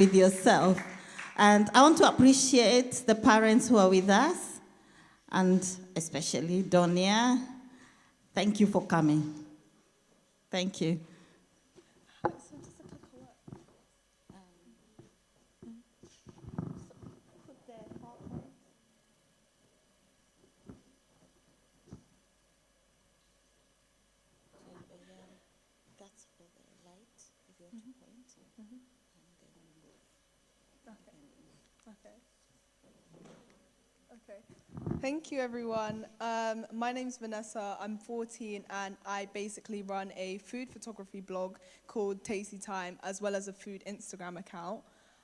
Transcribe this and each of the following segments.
with yourself. And I want to appreciate the parents who are with us, and especially Donia. Thank you for coming. Thank you. Thank you, everyone. My name's Vanessa. I'm 14, and I basically run a food photography blog called Tasty Time, as well as a food Instagram account.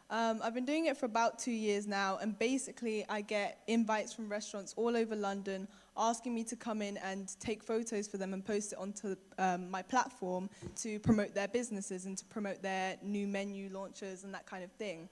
I've been doing it for about 2 years now, and basically I get invites from restaurants all over London asking me to come in and take photos for them and post it onto my platform to promote their businesses and to promote their new menu launches and that kind of thing.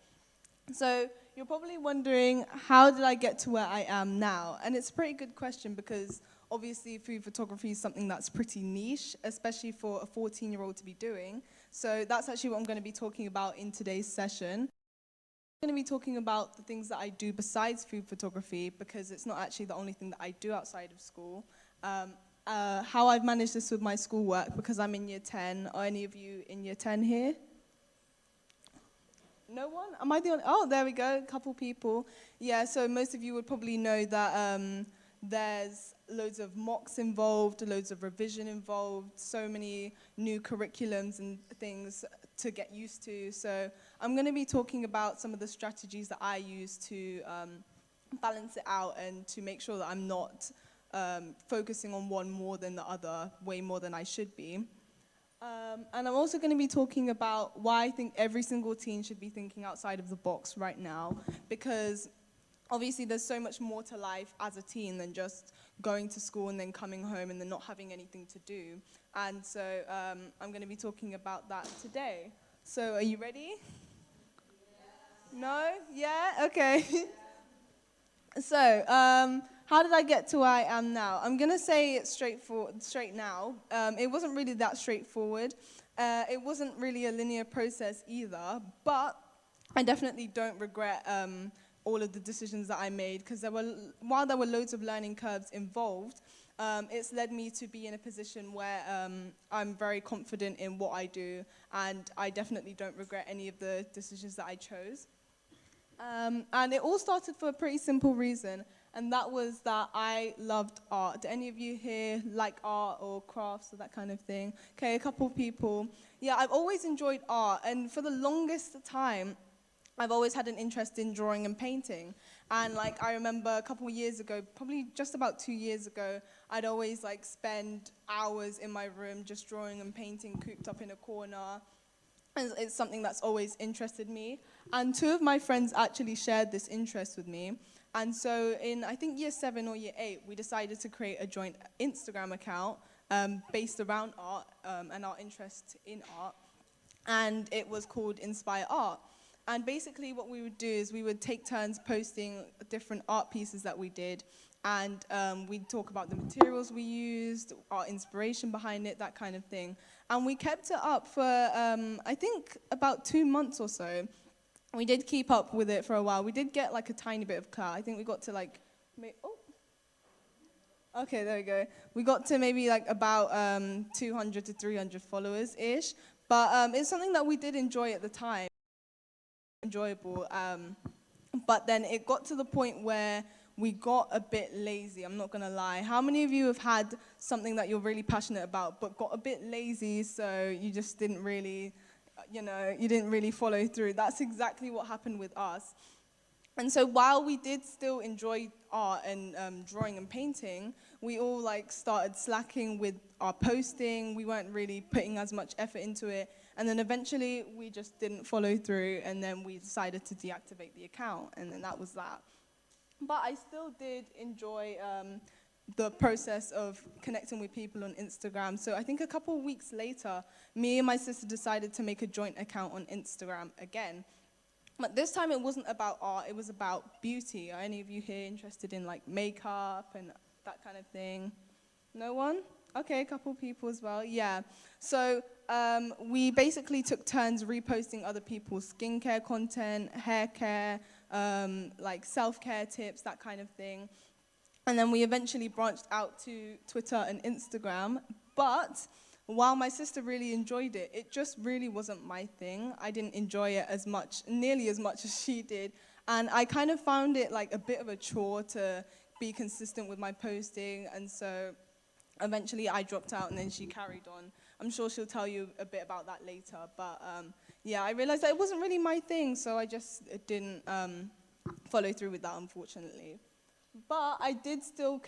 So you're probably wondering, how did I get to where I am now? And it's a pretty good question, because obviously food photography is something that's pretty niche, especially for a 14-year-old to be doing. So that's actually what I'm going to be talking about in today's session. I'm going to be talking about the things that I do besides food photography, because it's not actually the only thing that I do outside of school. How I've managed this with my schoolwork, because I'm in year 10. Are any of you in year 10 here? No one? Am I the only? Oh, there we go, a couple people. Yeah, so most of you would probably know that there's loads of mocks involved, loads of revision involved, so many new curriculums and things to get used to. So I'm going to be talking about some of the strategies that I use to balance it out and to make sure that I'm not focusing on one more than the other, way more than I should be. And I'm also going to be talking about why I think every single teen should be thinking outside of the box right now, because obviously there's so much more to life as a teen than just going to school and then coming home and then not having anything to do. And so I'm going to be talking about that today. So are you ready? Yeah. No? Yeah? Okay. Yeah. So, how did I get to where I am now? I'm going to say it straight now. It wasn't really that straightforward. It wasn't really a linear process either, but I definitely don't regret all of the decisions that I made, because while there were loads of learning curves involved, it's led me to be in a position where I'm very confident in what I do, and I definitely don't regret any of the decisions that I chose. And it all started for a pretty simple reason, and that was that I loved art. Do any of you here like art or crafts or that kind of thing? Okay, a couple people. Yeah, I've always enjoyed art, and for the longest time, I've always had an interest in drawing and painting. And like, I remember a couple years ago, probably just about 2 years ago, I'd always like spend hours in my room just drawing and painting, cooped up in a corner. It's something that's always interested me. And two of my friends actually shared this interest with me. And so in, I think, year 7 or year 8, we decided to create a joint Instagram account based around art and our interest in art. And it was called Inspire Art. And basically what we would do is we would take turns posting different art pieces that we did. And we'd talk about the materials we used, our inspiration behind it, that kind of thing. And we kept it up for, I think, about 2 months or so. We did keep up with it for a while. We did get like a tiny bit of clout. I think we got to like, okay, there we go. We got to maybe like about 200 to 300 followers-ish. But it's something that we did enjoy at the time. Enjoyable. But then it got to the point where we got a bit lazy, I'm not going to lie. How many of you have had something that you're really passionate about but got a bit lazy, so you just didn't really, you didn't really follow through? That's exactly what happened with us. And so while we did still enjoy art and drawing and painting, we all like started slacking with our posting. We weren't really putting as much effort into it. And then eventually we just didn't follow through, and then we decided to deactivate the account, and then that was that. But I still did enjoy the process of connecting with people on Instagram. So I think a couple weeks later, me and my sister decided to make a joint account on Instagram again. But this time it wasn't about art, it was about beauty. Are any of you here interested in like makeup and that kind of thing? No one? Okay, a couple people as well, yeah. So we basically took turns reposting other people's skincare content, hair care, like self-care tips, that kind of thing. And then we eventually branched out to Twitter and Instagram. But while my sister really enjoyed it, it just really wasn't my thing. I didn't enjoy it as much, nearly as much as she did. And I kind of found it like a bit of a chore to be consistent with my posting. And so eventually I dropped out and then she carried on. I'm sure she'll tell you a bit about that later. But yeah, I realized that it wasn't really my thing, so I just didn't follow through with that, unfortunately. But I did still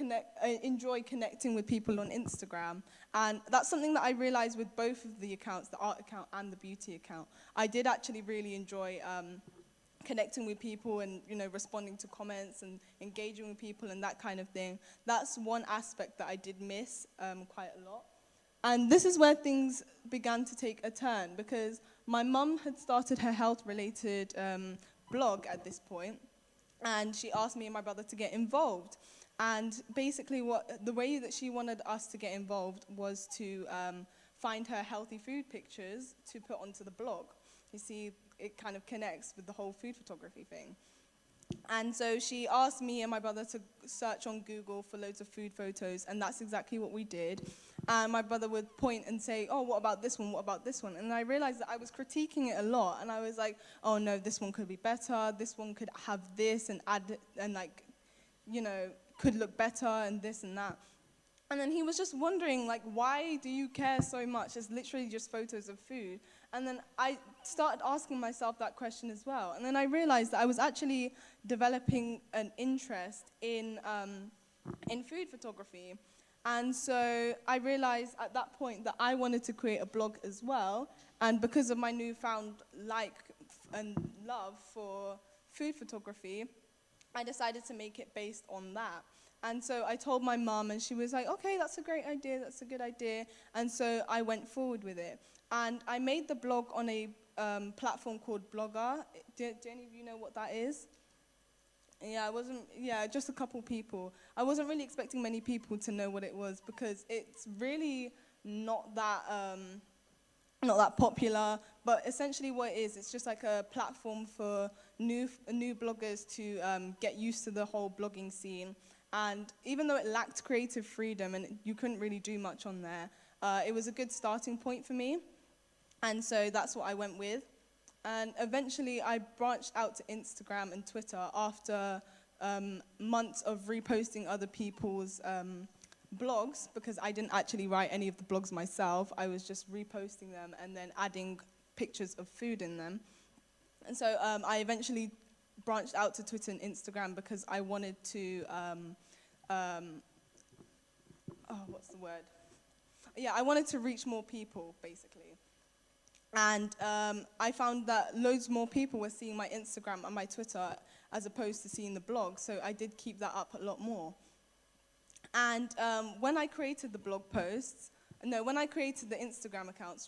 enjoy connecting with people on Instagram. And that's something that I realized with both of the accounts, the art account and the beauty account. I did actually really enjoy connecting with people and, you know, responding to comments and engaging with people and that kind of thing. That's one aspect that I did miss quite a lot. And this is where things began to take a turn, because my mum had started her health-related blog at this point. And she asked me and my brother to get involved. And basically the way that she wanted us to get involved was to find her healthy food pictures to put onto the blog. You see, it kind of connects with the whole food photography thing. And so she asked me and my brother to search on Google for loads of food photos, and that's exactly what we did. And my brother would point and say, oh, what about this one, what about this one? And I realized that I was critiquing it a lot, and I was like, oh no, this one could be better, this one could have this and add, and like, you know, could look better and this and that. And then he was just wondering, like, why do you care so much? It's literally just photos of food. And then I started asking myself that question as well. And then I realized that I was actually developing an interest in food photography. And so I realized at that point that I wanted to create a blog as well. And because of my newfound like and love for food photography, I decided to make it based on that. And so I told my mum, and she was like, okay, that's a great idea, that's a good idea. And so I went forward with it. And I made the blog on a platform called Blogger. Do any of you know what that is? Yeah, just a couple people. I wasn't really expecting many people to know what it was, because it's really not that popular. But essentially what it is, it's just like a platform for new bloggers to get used to the whole blogging scene. And even though it lacked creative freedom and you couldn't really do much on there, it was a good starting point for me. And so that's what I went with. And eventually I branched out to Instagram and Twitter after months of reposting other people's blogs, because I didn't actually write any of the blogs myself. I was just reposting them and then adding pictures of food in them. And so I eventually branched out to Twitter and Instagram because I wanted to, what's the word? Yeah, I wanted to reach more people, basically. And I found that loads more people were seeing my Instagram and my Twitter as opposed to seeing the blog, so I did keep that up a lot more. And when I created the Instagram account,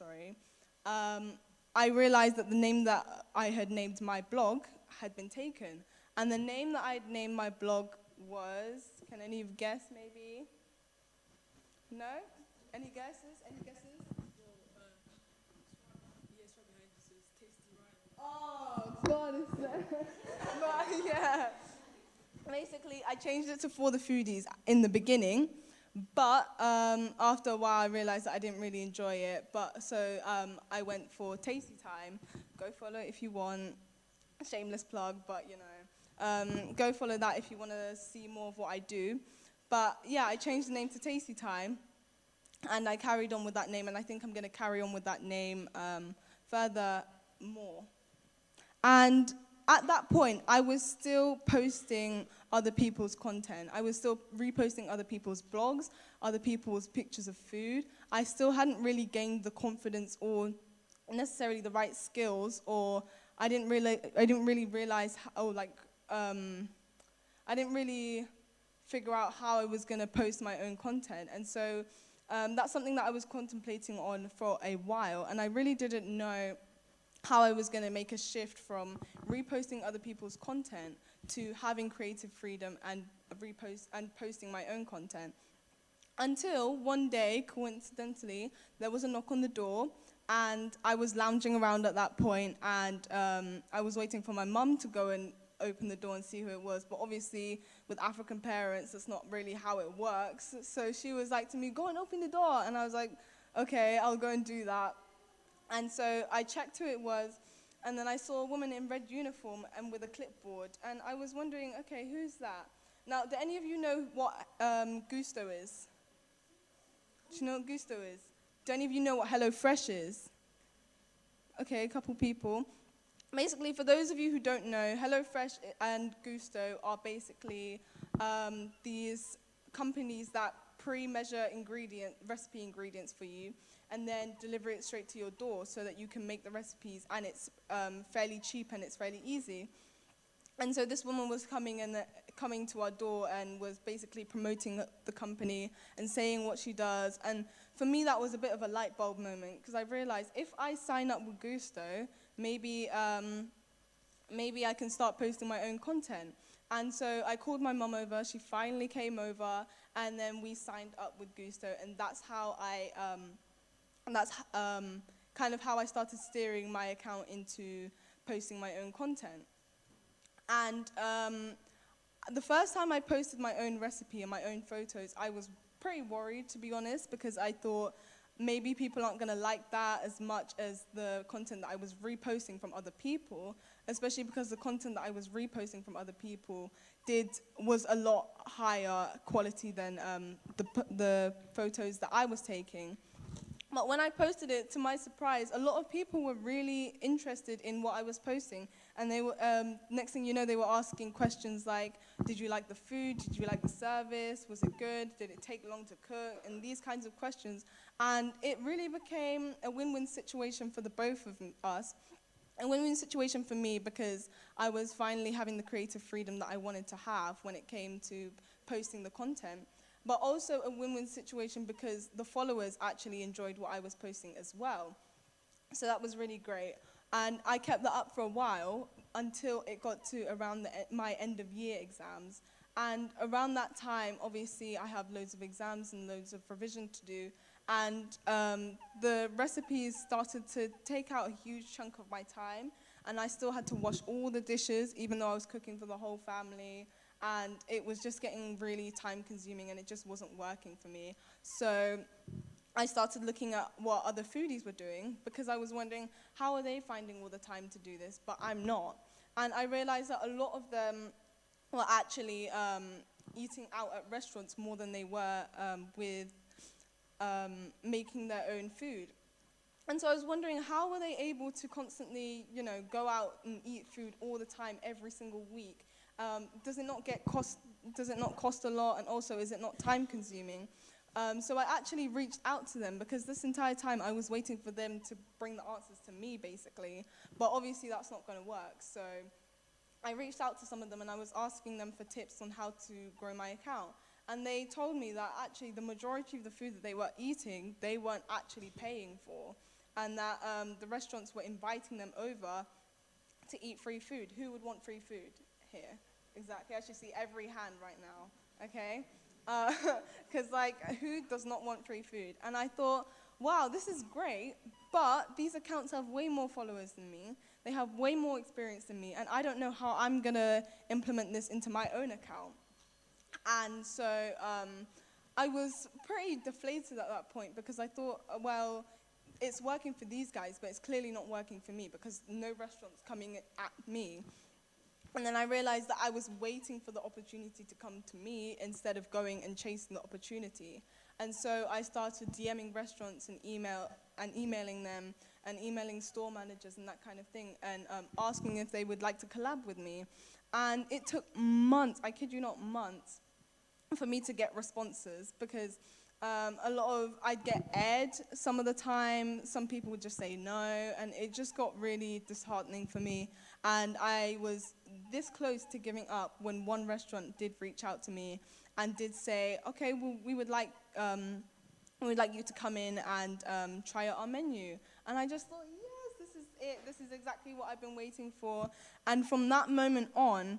I realized that the name that I had named my blog had been taken. And the name that I'd named my blog was, can any of you guess maybe? No? Any guesses? Any guesses? Oh, God, it's there. But yeah. Basically, I changed it to For the Foodies in the beginning, but after a while I realized that I didn't really enjoy it. But so I went for Tasty Time. Go follow it if you want. Shameless plug, but you know. Go follow that if you want to see more of what I do. But yeah, I changed the name to Tasty Time, and I carried on with that name, and I think I'm going to carry on with that name further more. And at that point, I was still posting other people's content. I was still reposting other people's blogs, other people's pictures of food. I still hadn't really gained the confidence or necessarily the right skills, or I didn't really realize how, I didn't really figure out how I was going to post my own content. And so that's something that I was contemplating on for a while, and I really didn't know how I was going to make a shift from reposting other people's content to having creative freedom and posting my own content. Until one day, coincidentally, there was a knock on the door, and I was lounging around at that point, and I was waiting for my mum to go and open the door and see who it was. But obviously, with African parents, that's not really how it works. So she was like to me, go and open the door. And I was like, okay, I'll go and do that. And so I checked who it was, and then I saw a woman in red uniform and with a clipboard. And I was wondering, okay, who's that? Now, do any of you know what Gusto is? Do you know what Gusto is? Do any of you know what HelloFresh is? Okay, a couple people. Basically, for those of you who don't know, HelloFresh and Gusto are basically these companies that pre-measure recipe ingredients for you, and then deliver it straight to your door so that you can make the recipes, and it's fairly cheap and it's fairly easy. And so this woman was coming to our door and was basically promoting the company and saying what she does. And for me, that was a bit of a light bulb moment, because I realized if I sign up with Gusto, maybe I can start posting my own content. And so I called my mum over. She finally came over, and then we signed up with Gusto, and that's how kind of how I started steering my account into posting my own content. And the first time I posted my own recipe and my own photos, I was pretty worried, to be honest, because I thought maybe people aren't going to like that as much as the content that I was reposting from other people, especially because the content that I was reposting from other people was a lot higher quality than the photos that I was taking. But when I posted it, to my surprise, a lot of people were really interested in what I was posting. And they were, next thing you know, they were asking questions like, did you like the food? Did you like the service? Was it good? Did it take long to cook? And these kinds of questions. And it really became a win-win situation for the both of us. A win-win situation for me, because I was finally having the creative freedom that I wanted to have when it came to posting the content. But also a win-win situation because the followers actually enjoyed what I was posting as well. So that was really great. And I kept that up for a while until it got to around my end of year exams. And around that time, obviously, I have loads of exams and loads of revision to do. And the recipes started to take out a huge chunk of my time. And I still had to wash all the dishes, even though I was cooking for the whole family. And it was just getting really time-consuming, and it just wasn't working for me. So I started looking at what other foodies were doing, because I was wondering, how are they finding all the time to do this, but I'm not? And I realized that a lot of them were actually eating out at restaurants more than they were with making their own food. And so I was wondering, how were they able to constantly, go out and eat food all the time, every single week? Does it not cost a lot, and also is it not time consuming? So I actually reached out to them, because this entire time I was waiting for them to bring the answers to me, basically. But obviously that's not going to work. So I reached out to some of them, and I was asking them for tips on how to grow my account. And they told me that actually the majority of the food that they were eating, they weren't actually paying for. And that the restaurants were inviting them over to eat free food. Who would want free food here? Exactly. I should see every hand right now, okay? Because, who does not want free food? And I thought, wow, this is great, but these accounts have way more followers than me. They have way more experience than me, and I don't know how I'm going to implement this into my own account. And so I was pretty deflated at that point, because I thought, well, it's working for these guys, but it's clearly not working for me, because no restaurant's coming at me. And then I realized that I was waiting for the opportunity to come to me instead of going and chasing the opportunity. And so I started DMing restaurants and emailing them and emailing store managers and that kind of thing, and asking if they would like to collab with me. And it took months, I kid you not, months, for me to get responses, because I'd get aired some of the time, some people would just say no, and it just got really disheartening for me. And I was this close to giving up when one restaurant did reach out to me and did say, okay, well, we would like you to come in and try out our menu. And I just thought, yes, this is it. This is exactly what I've been waiting for. And from that moment on,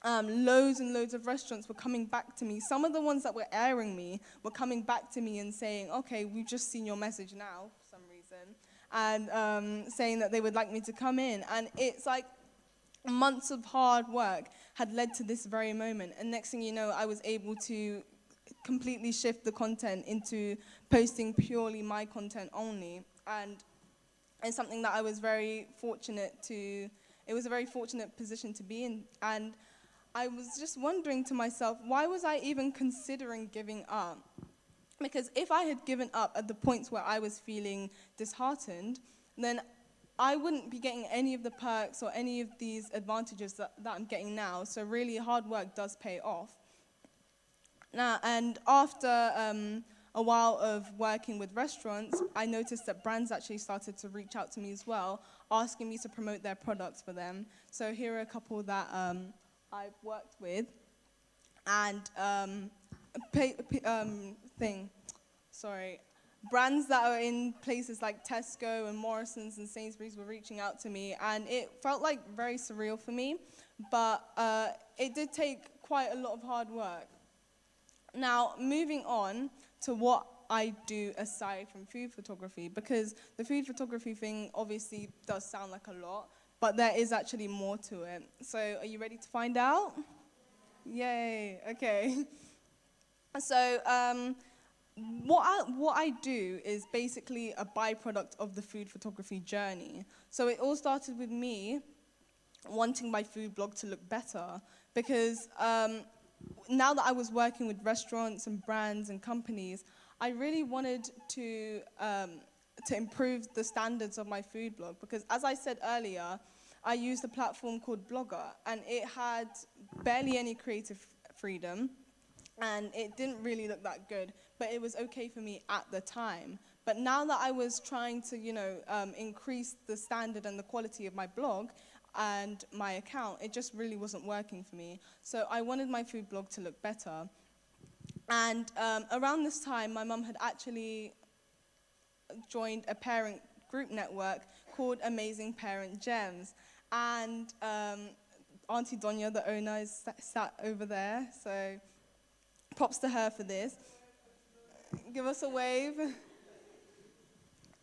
loads and loads of restaurants were coming back to me. Some of the ones that were airing me were coming back to me and saying, okay, we've just seen your message now, for some reason, and saying that they would like me to come in. And it's like months of hard work had led to this very moment. And next thing you know, I was able to completely shift the content into posting purely my content only. And it's something that I was very fortunate to, it was a very fortunate position to be in. And I was just wondering to myself, why was I even considering giving up? Because if I had given up at the points where I was feeling disheartened, then I wouldn't be getting any of the perks or any of these advantages that I'm getting now. So really, hard work does pay off. Now, and after a while of working with restaurants, I noticed that brands actually started to reach out to me as well, asking me to promote their products for them. So here are a couple that I've worked with. And brands that are in places like Tesco and Morrison's and Sainsbury's were reaching out to me, and it felt like very surreal for me, but it did take quite a lot of hard work. Now, moving on to what I do aside from food photography, because the food photography thing obviously does sound like a lot, but there is actually more to it. So are you ready to find out? Yay, okay. So what I do is basically a byproduct of the food photography journey. So it all started with me wanting my food blog to look better, because now that I was working with restaurants and brands and companies, I really wanted to improve the standards of my food blog, because as I said earlier, I used a platform called Blogger, and it had barely any creative freedom, and it didn't really look that good, but it was okay for me at the time. But now that I was trying to, increase the standard and the quality of my blog and my account, it just really wasn't working for me. So I wanted my food blog to look better. And around this time, my mum had actually joined a parent group network called Amazing Parent Gems. And Auntie Donya, the owner, is sat over there, so props to her for this. Give us a wave.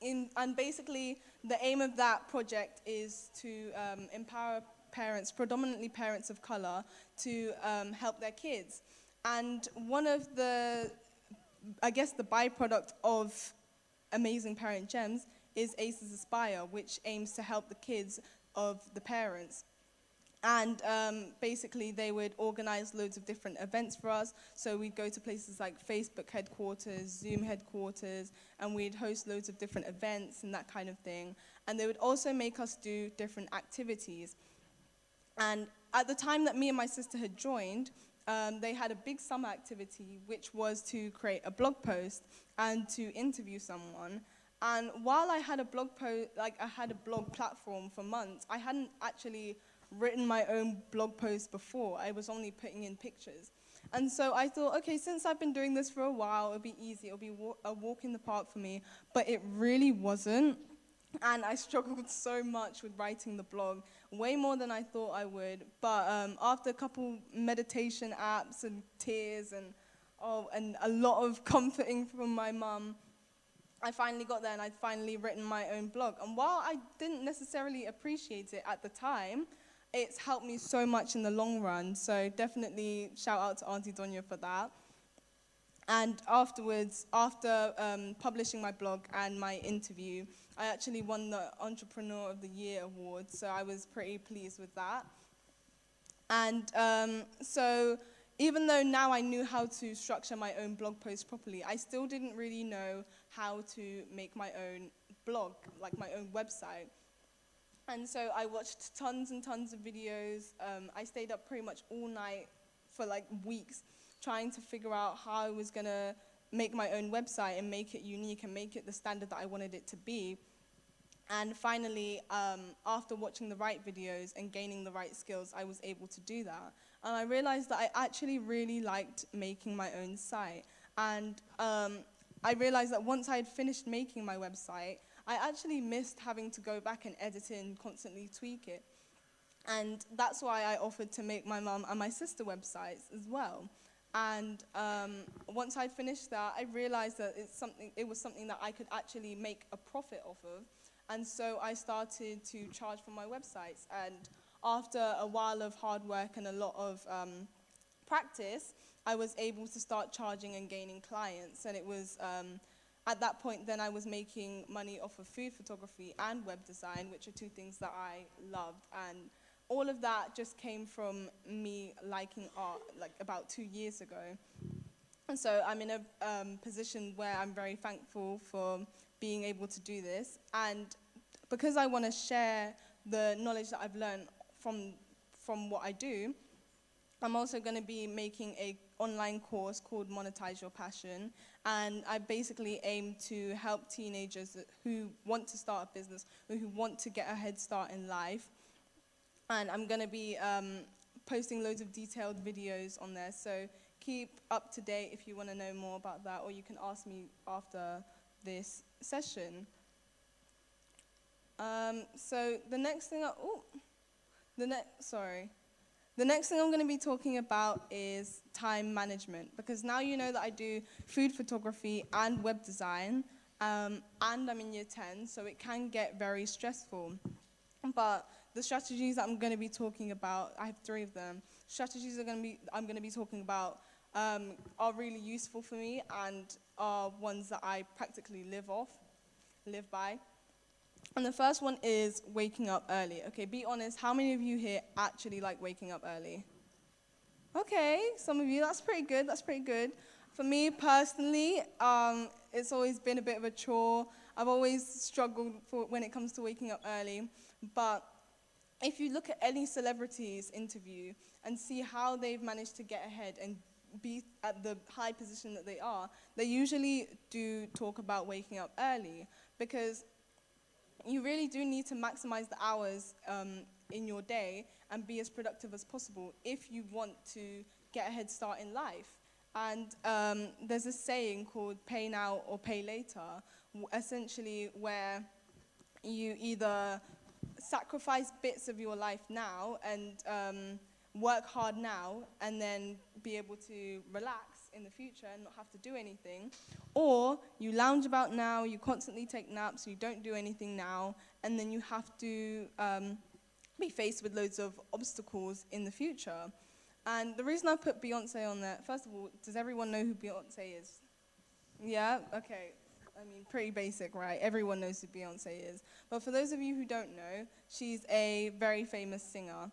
And basically, the aim of that project is to empower parents, predominantly parents of color, to help their kids. And one of the, I guess, the byproduct of Amazing Parent Gems is ACES Aspire, which aims to help the kids of the parents. And basically, they would organize loads of different events for us. So we'd go to places like Facebook headquarters, Zoom headquarters, and we'd host loads of different events and that kind of thing. And they would also make us do different activities. And at the time that me and my sister had joined, they had a big summer activity, which was to create a blog post and to interview someone. And while I had a blog platform for months, I hadn't actually written my own blog post before. I was only putting in pictures. And so I thought, okay, since I've been doing this for a while, it'll be easy. It'll be a walk in the park for me. But it really wasn't. And I struggled so much with writing the blog, way more than I thought I would. But after a couple meditation apps and tears and a lot of comforting from my mum, I finally got there, and I'd finally written my own blog. And while I didn't necessarily appreciate it at the time, it's helped me so much in the long run. So definitely shout out to Auntie Donya for that. And afterwards, after publishing my blog and my interview, I actually won the Entrepreneur of the Year award, so I was pretty pleased with that. And so even though now I knew how to structure my own blog post properly, I still didn't really know how to make my own blog, like my own website. And so I watched tons and tons of videos. I stayed up pretty much all night for like weeks trying to figure out how I was going to make my own website and make it unique and make it the standard that I wanted it to be. And finally, after watching the right videos and gaining the right skills, I was able to do that. And I realized that I actually really liked making my own site. And I realized that once I had finished making my website, I actually missed having to go back and edit it and constantly tweak it. And that's why I offered to make my mum and my sister websites as well. And once I'd finished that, I realized that it was something that I could actually make a profit off of. And so I started to charge for my websites. And after a while of hard work and a lot of practice, I was able to start charging and gaining clients. And it was at that point then I was making money off of food photography and web design, which are two things that I loved. And all of that just came from me liking art, like about 2 years ago. And so I'm in a position where I'm very thankful for being able to do this. And because I want to share the knowledge that I've learned from what I do, I'm also going to be making an online course called Monetize Your Passion. And I basically aim to help teenagers who want to start a business or who want to get a head start in life. And I'm going to be posting loads of detailed videos on there. So keep up to date if you want to know more about that, or you can ask me after this session. So the next thing the next thing I'm going to be talking about is time management, because now you know that I do food photography and web design, and I'm in year 10, so it can get very stressful. But the strategies that I'm going to be talking about, I have 3 of them. Strategies I'm going to be talking about are really useful for me and are ones that I practically live by. And the first one is waking up early. Okay, be honest, how many of you here actually like waking up early? Okay, some of you, that's pretty good. For me personally, it's always been a bit of a chore. I've always struggled when it comes to waking up early. But if you look at any celebrity's interview and see how they've managed to get ahead and be at the high position that they usually do talk about waking up early, because you really do need to maximize the hours in your day and be as productive as possible if you want to get a head start in life. And there's a saying called pay now or pay later, essentially where you either sacrifice bits of your life now and work hard now and then be able to relax in the future and not have to do anything, or you lounge about now, you constantly take naps, you don't do anything now, and then you have to be faced with loads of obstacles in the future. And the reason I put Beyonce on there, first of all, does everyone know who Beyonce is? Yeah? Okay. I mean, pretty basic, right? Everyone knows who Beyonce is. But for those of you who don't know, she's a very famous singer.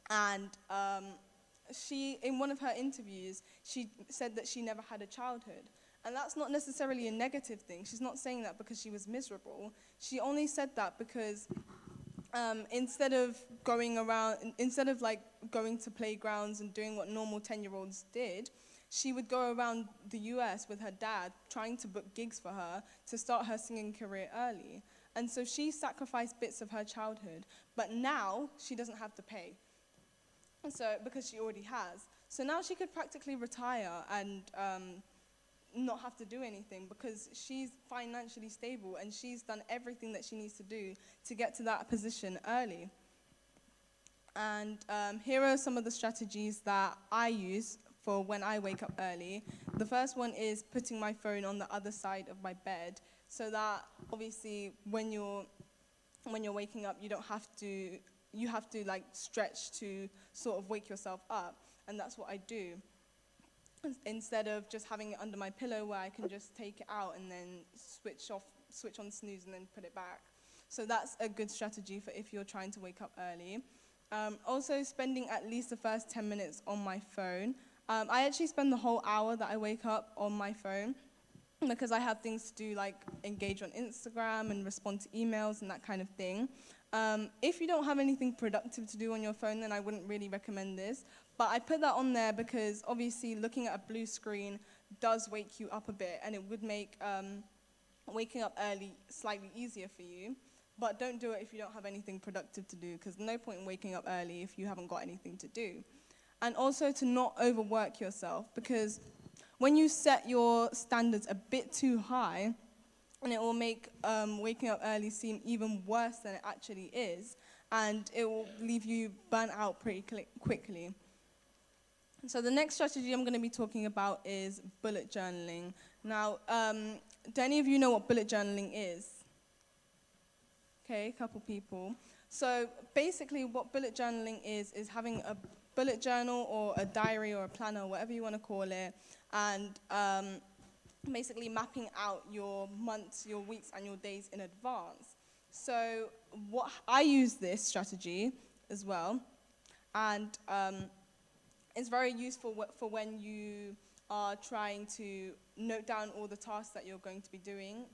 And she, in one of her interviews, she said that she never had a childhood. And that's not necessarily a negative thing. She's not saying that because she was miserable. She only said that because instead of going to playgrounds and doing what normal 10-year-olds did, she would go around the US with her dad trying to book gigs for her to start her singing career early. And so she sacrificed bits of her childhood, but now she doesn't have to pay. And so, because she already has. So now she could practically retire and not have to do anything because she's financially stable and she's done everything that she needs to do to get to that position early. And here are some of the strategies that I use for when I wake up early. The first one is putting my phone on the other side of my bed so that obviously when you're waking up, you have to like stretch to sort of wake yourself up, and that's what I do. Instead of just having it under my pillow where I can just take it out and then switch on snooze and then put it back. So that's a good strategy for if you're trying to wake up early. Also spending at least the first 10 minutes on my phone. I actually spend the whole hour that I wake up on my phone because I have things to do like engage on Instagram and respond to emails and that kind of thing. If you don't have anything productive to do on your phone, then I wouldn't really recommend this. But I put that on there because obviously looking at a blue screen does wake you up a bit, and it would make waking up early slightly easier for you. But don't do it if you don't have anything productive to do, because no point in waking up early if you haven't got anything to do. And also to not overwork yourself, because when you set your standards a bit too high, and it will make waking up early seem even worse than it actually is. and it will leave you burnt out pretty quickly. So the next strategy I'm going to be talking about is bullet journaling. Now, do any of you know what bullet journaling is? Okay, a couple people. So basically what bullet journaling is having a bullet journal or a diary or a planner, whatever you want to call it, and basically mapping out your months, your weeks, and your days in advance. So I use this strategy as well, and it's very useful for when you are trying to note down all the tasks that you're going to be doing.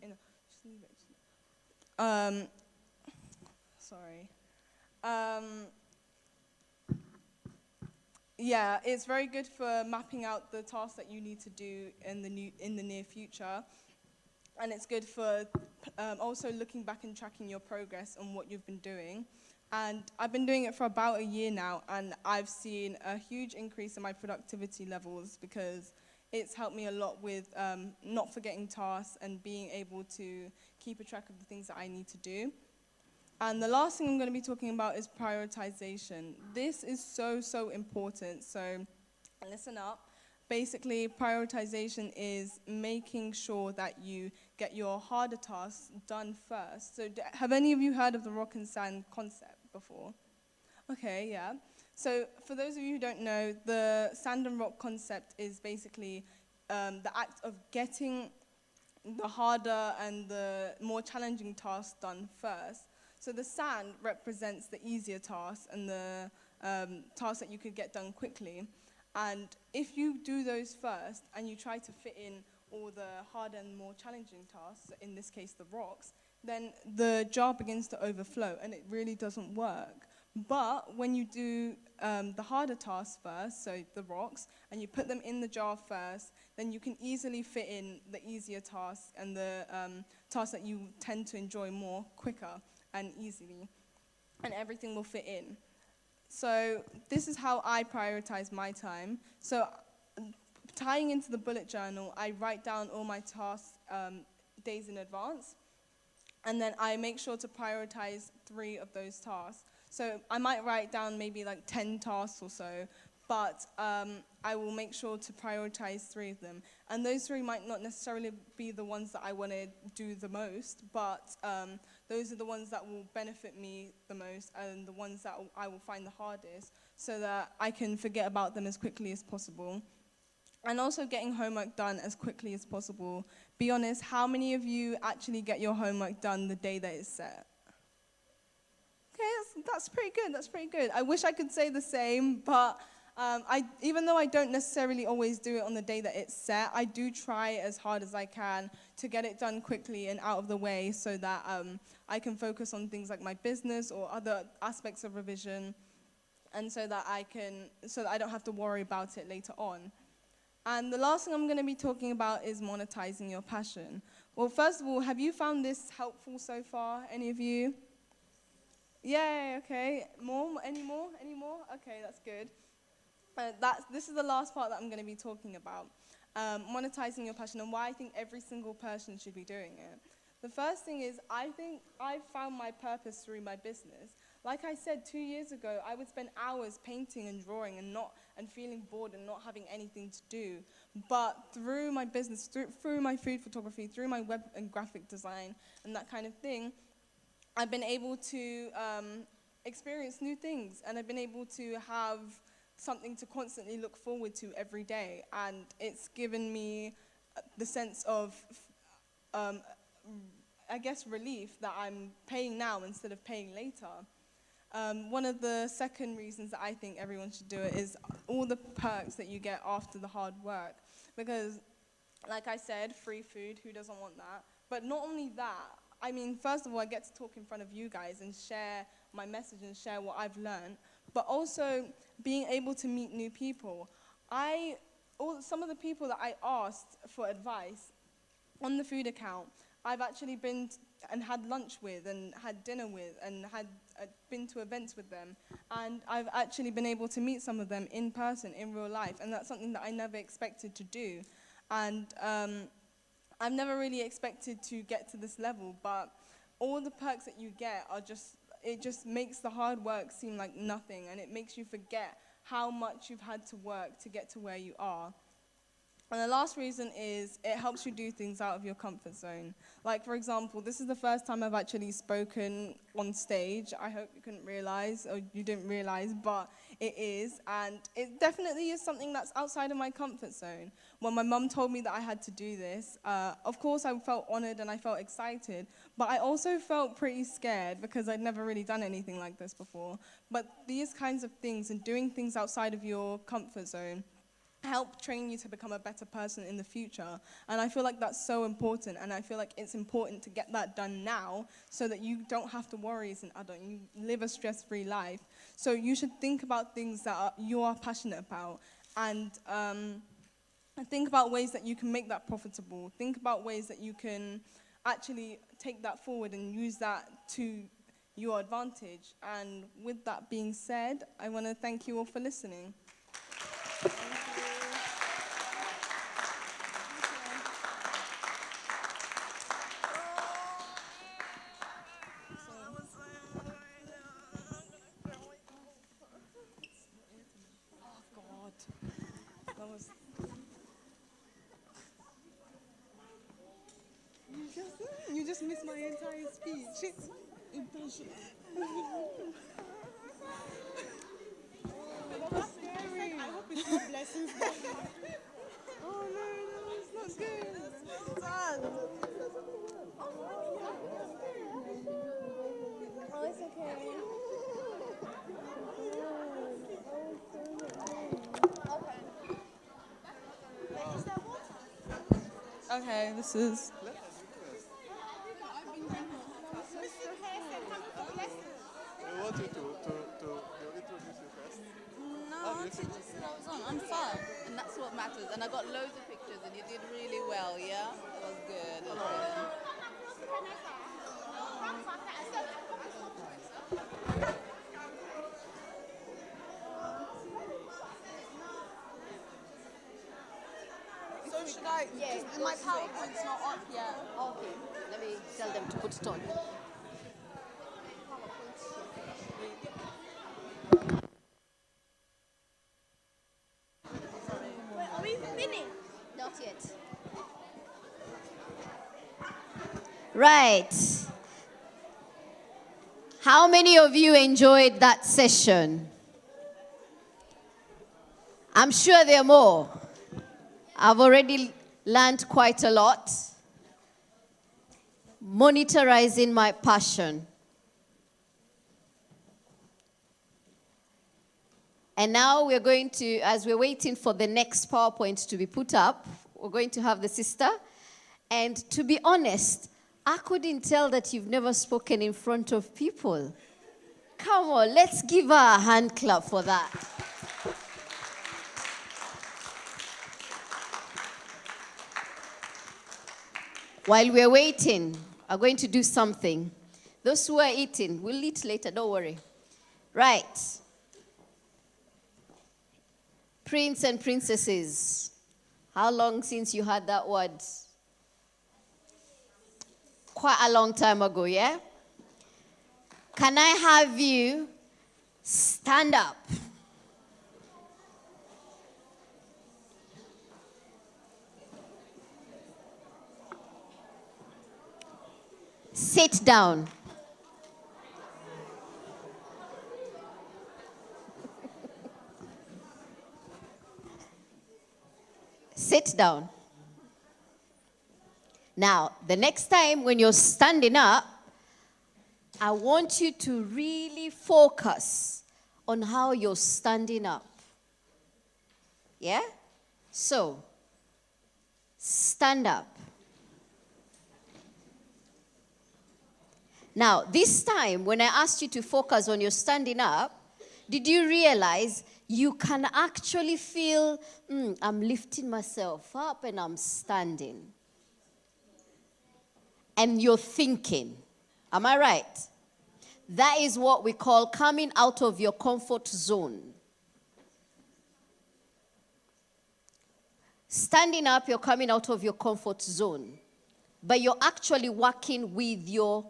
Yeah, it's very good for mapping out the tasks that you need to do in the near future, and it's good for also looking back and tracking your progress on what you've been doing. And I've been doing it for about a year now, and I've seen a huge increase in my productivity levels because it's helped me a lot with not forgetting tasks and being able to keep a track of the things that I need to do. And the last thing I'm going to be talking about is prioritization. This is so important, so listen up. Basically, prioritization is making sure that you get your harder tasks done first. So have any of you heard of the rock and sand concept before? Okay, yeah. So for those of you who don't know, the sand and rock concept is basically the act of getting the harder and the more challenging tasks done first. So the sand represents the easier tasks and the tasks that you could get done quickly. And if you do those first and you try to fit in all the harder and more challenging tasks, in this case the rocks, then the jar begins to overflow and it really doesn't work. But when you do the harder tasks first, so the rocks, and you put them in the jar first, then you can easily fit in the easier tasks and the tasks that you tend to enjoy more quicker and easily, and everything will fit in. So this is how I prioritize my time. So tying into the bullet journal, I write down all my tasks days in advance, and then I make sure to prioritize 3 of those tasks. So I might write down maybe like 10 tasks or so, but I will make sure to prioritize 3 of them. And those 3 might not necessarily be the ones that I want to do the most, but those are the ones that will benefit me the most and the ones that I will find the hardest, so that I can forget about them as quickly as possible. And also getting homework done as quickly as possible. Be honest, how many of you actually get your homework done the day that it's set? Okay, that's pretty good. I wish I could say the same, but even though I don't necessarily always do it on the day that it's set, I do try as hard as I can to get it done quickly and out of the way so that I can focus on things like my business or other aspects of revision, and so that I don't have to worry about it later on. And the last thing I'm going to be talking about is monetizing your passion. Well, first of all, have you found this helpful so far, any of you? Yay, okay. Any more? Okay, that's good. This is the last part that I'm going to be talking about, monetizing your passion and why I think every single person should be doing it. The first thing is, I think I've found my purpose through my business. Like I said, 2 years ago, I would spend hours painting and drawing and feeling bored and not having anything to do. But through my business, through my food photography, through my web and graphic design and that kind of thing, I've been able to experience new things, and I've been able to have something to constantly look forward to every day. And it's given me the sense of, I guess, relief that I'm paying now instead of paying later. One of the second reasons that I think everyone should do it is all the perks that you get after the hard work. Because, like I said, free food, who doesn't want that? But not only that, I mean, first of all, I get to talk in front of you guys and share my message and share what I've learned, but also being able to meet new people. Some of the people that I asked for advice on the food account, I've actually been and had lunch with and had dinner with and had been to events with them. And I've actually been able to meet some of them in person, in real life, and that's something that I never expected to do. And I've never really expected to get to this level, but all the perks that you get are just it just makes the hard work seem like nothing, and it makes you forget how much you've had to work to get to where you are. And the last reason is it helps you do things out of your comfort zone. Like, for example, this is the first time I've actually spoken on stage. I hope you couldn't realize, or you didn't realize, but it is. And it definitely is something that's outside of my comfort zone. When my mum told me that I had to do this, of course I felt honored and I felt excited, but I also felt pretty scared because I'd never really done anything like this before. But these kinds of things and doing things outside of your comfort zone help train you to become a better person in the future. And I feel like that's so important, and I feel like it's important to get that done now so that you don't have to worry as an adult. You live a stress-free life. So you should think about things that you are passionate about, and think about ways that you can make that profitable. Think about ways that you can actually take that forward and use that to your advantage. And with that being said, I want to thank you all for listening. You just missed my entire speech. That was scary. I hope it's not blessings. Oh no, it's not good. Oh, it's okay. Okay, this is... I want you to introduce you first. No, Auntie just said I was on. I'm fine, and that's what matters. And I got loads of pictures, and you did really well, yeah? It was good, it was good. So should I? Yeah, my PowerPoint's not up yet. Okay, let me tell them to put it on. Wait, are we finished? Not yet. Right. How many of you enjoyed that session? I'm sure there are more. I've already learned quite a lot. Monitorizing my passion. And now we're going to, as we're waiting for the next PowerPoint to be put up, we're going to have the sister. And to be honest, I couldn't tell that you've never spoken in front of people. Come on, let's give her a hand clap for that. While we're waiting, I'm going to do something. Those who are eating, we'll eat later, don't worry. Right. Prince and princesses. How long since you heard that word? Quite a long time ago, yeah? Can I have you stand up? Sit down. Sit down. Now, the next time when you're standing up, I want you to really focus on how you're standing up. Yeah? So, stand up. Now, this time, when I asked you to focus on your standing up, did you realize you can actually feel, I'm lifting myself up and I'm standing? And you're thinking, am I right? That is what we call coming out of your comfort zone. Standing up, you're coming out of your comfort zone. But you're actually working with your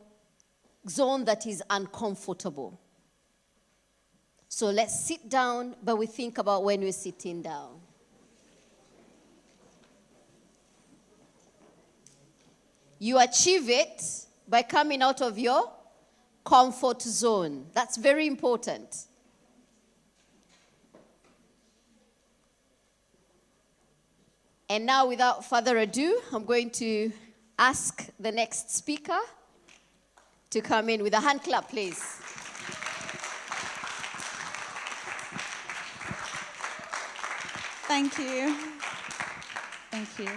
zone that is uncomfortable. So let's sit down, but we think about when we're sitting down. You achieve it by coming out of your comfort zone. That's very important. And now, without further ado, I'm going to ask the next speaker to come in with a hand clap, please. Thank you. Thank you.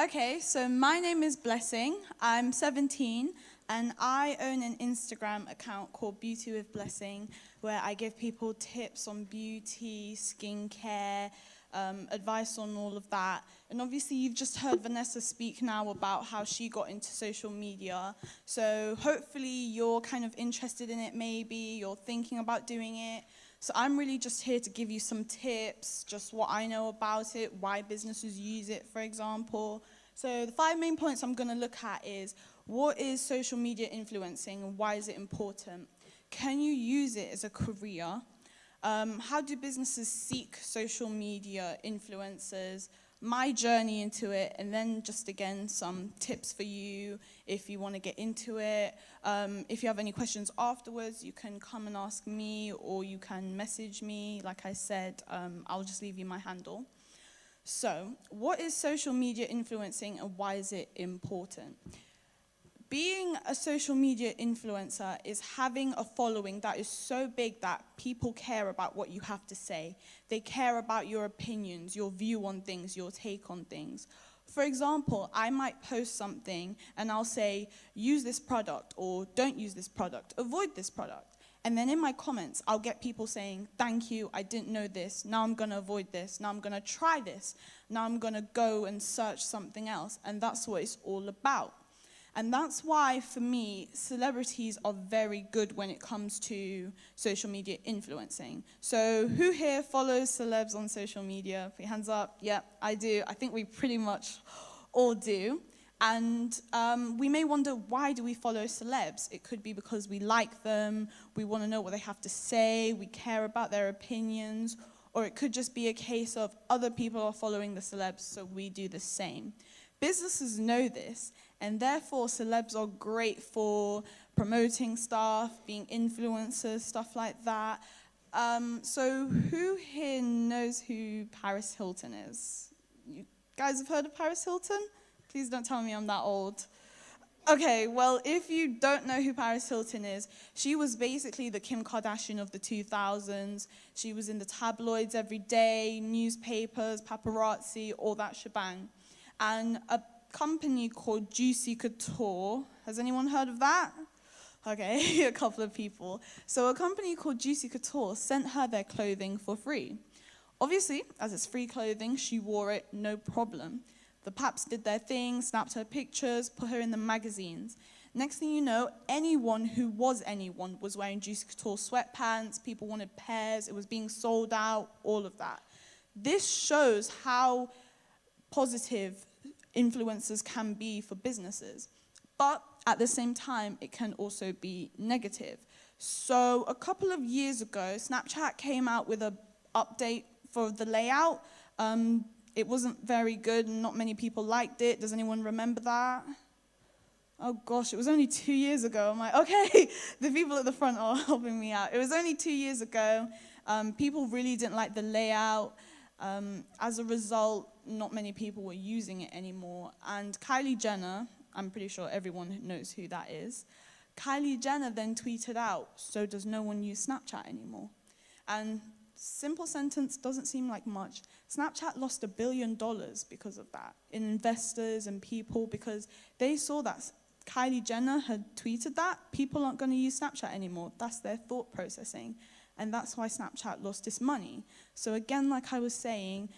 Okay, so my name is Blessing. I'm 17, and I own an Instagram account called Beauty with Blessing, where I give people tips on beauty, skincare, advice on all of that. And obviously, you've just heard Vanessa speak now about how she got into social media. So hopefully, you're kind of interested in it maybe, you're thinking about doing it. So I'm really just here to give you some tips, just what I know about it, why businesses use it, for example. So the 5 main points I'm going to look at is, what is social media influencing and why is it important? Can you use it as a career? How do businesses seek social media influencers? My journey into it, and then just again some tips for you if you want to get into it. If you have any questions afterwards, you can come and ask me, or you can message me. Like I said, I'll just leave you my handle. So, what is social media influencing and why is it important? Being a social media influencer is having a following that is so big that people care about what you have to say. They care about your opinions, your view on things, your take on things. For example, I might post something and I'll say, use this product, or don't use this product, avoid this product. And then in my comments, I'll get people saying, thank you, I didn't know this, now I'm going to avoid this, now I'm going to try this, now I'm going to go and search something else. And that's what it's all about. And that's why, for me, celebrities are very good when it comes to social media influencing. So who here follows celebs on social media? Put your hands up. Yeah, I do. I think we pretty much all do. And we may wonder, why do we follow celebs? It could be because we like them, we want to know what they have to say, we care about their opinions, or it could just be a case of other people are following the celebs, so we do the same. Businesses know this, and therefore celebs are great for promoting stuff, being influencers, stuff like that. So who here knows who Paris Hilton is? You guys have heard of Paris Hilton? Please don't tell me I'm that old. Okay, well, if you don't know who Paris Hilton is, she was basically the Kim Kardashian of the 2000s. She was in the tabloids every day, newspapers, paparazzi, all that shebang. And a company called Juicy Couture, has anyone heard of that? Okay, a couple of people. So a company called Juicy Couture sent her their clothing for free. Obviously, as it's free clothing, she wore it, no problem. The paps did their thing, snapped her pictures, put her in the magazines. Next thing you know, anyone who was anyone was wearing Juicy Couture sweatpants, people wanted pairs, it was being sold out, all of that. This shows how positive influencers can be for businesses. But at the same time, it can also be negative. So a couple of years ago, Snapchat came out with an update for the layout. It wasn't very good and not many people liked it. Does anyone remember that? Oh gosh, it was only 2 years ago. I'm like, okay, the people at the front are helping me out. It was only 2 years ago. People really didn't like the layout. As a result, not many people were using it anymore. And Kylie Jenner, I'm pretty sure everyone knows who that is. Kylie Jenner then tweeted out, so does no one use Snapchat anymore? And simple sentence, doesn't seem like much. Snapchat lost $1 billion because of that, in investors and people, because they saw that Kylie Jenner had tweeted that. People aren't going to use Snapchat anymore. That's their thought processing. And that's why Snapchat lost its money. So again, like I was saying,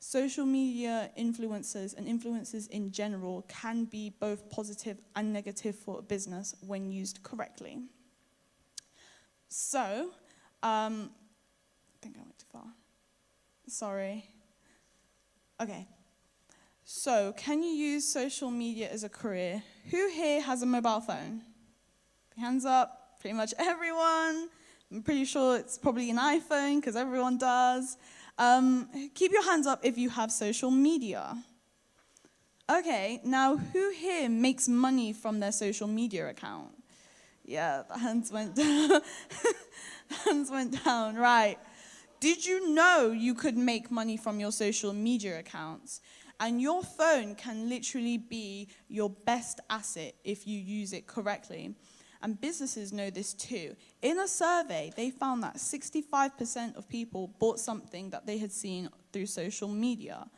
social media influencers and influencers in general can be both positive and negative for a business when used correctly. So, I think I went too far. Sorry. Okay. So, can you use social media as a career? Who here has a mobile phone? Hands up, pretty much everyone. I'm pretty sure it's probably an iPhone because everyone does. Keep your hands up if you have social media. Okay, now who here makes money from their social media account? Yeah, the hands went down. Hands went down, right. Did you know you could make money from your social media accounts? And your phone can literally be your best asset if you use it correctly. And businesses know this too. In a survey, they found that 65% of people bought something that they had seen through social media.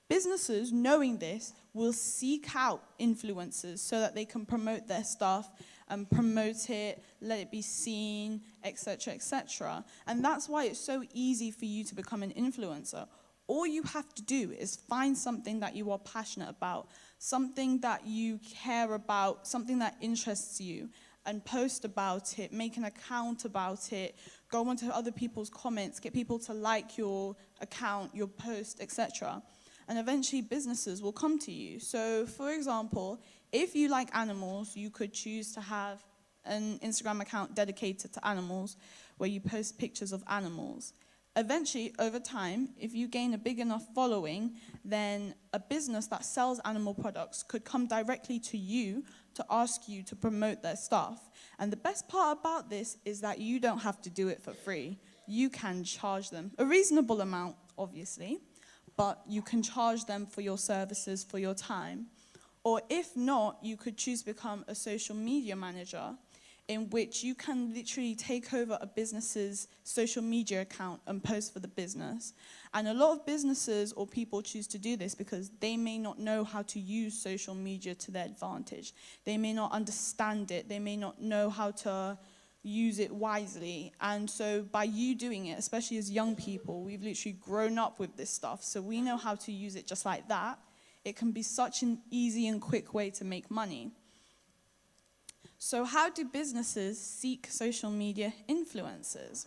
Businesses, knowing this, will seek out influencers so that they can promote their stuff and promote it, let it be seen, etc., etc. And that's why it's so easy for you to become an influencer. All you have to do is find something that you are passionate about, something that you care about, something that interests you, and post about it, make an account about it, go onto other people's comments, get people to like your account, your post, etc. And eventually businesses will come to you. So for example, if you like animals, you could choose to have an Instagram account dedicated to animals where you post pictures of animals. Eventually, over time, if you gain a big enough following, then a business that sells animal products could come directly to you to ask you to promote their stuff. And the best part about this is that you don't have to do it for free. You can charge them a reasonable amount, obviously, but you can charge them for your services, for your time. Or if not, you could choose to become a social media manager, in which you can literally take over a business's social media account and post for the business. And a lot of businesses or people choose to do this because they may not know how to use social media to their advantage. They may not understand it. They may not know how to use it wisely. And so by you doing it, especially as young people, we've literally grown up with this stuff. So we know how to use it just like that. It can be such an easy and quick way to make money. So how do businesses seek social media influencers?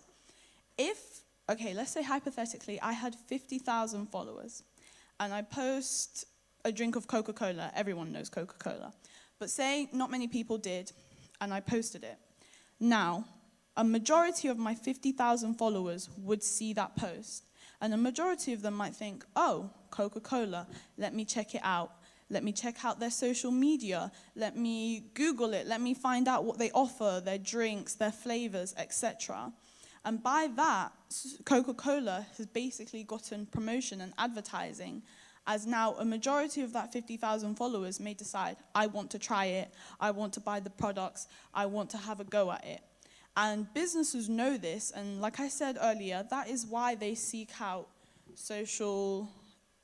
Okay, let's say hypothetically, I had 50,000 followers, and I post a drink of Coca-Cola. Everyone knows Coca-Cola. But say not many people did, and I posted it. Now, a majority of my 50,000 followers would see that post, and a majority of them might think, oh, Coca-Cola, let me check it out. Let me check out their social media. Let me Google it. Let me find out what they offer, their drinks, their flavors, etc. And by that, Coca-Cola has basically gotten promotion and advertising, as now a majority of that 50,000 followers may decide, I want to try it, I want to buy the products, I want to have a go at it. And businesses know this, and like I said earlier, that is why they seek out social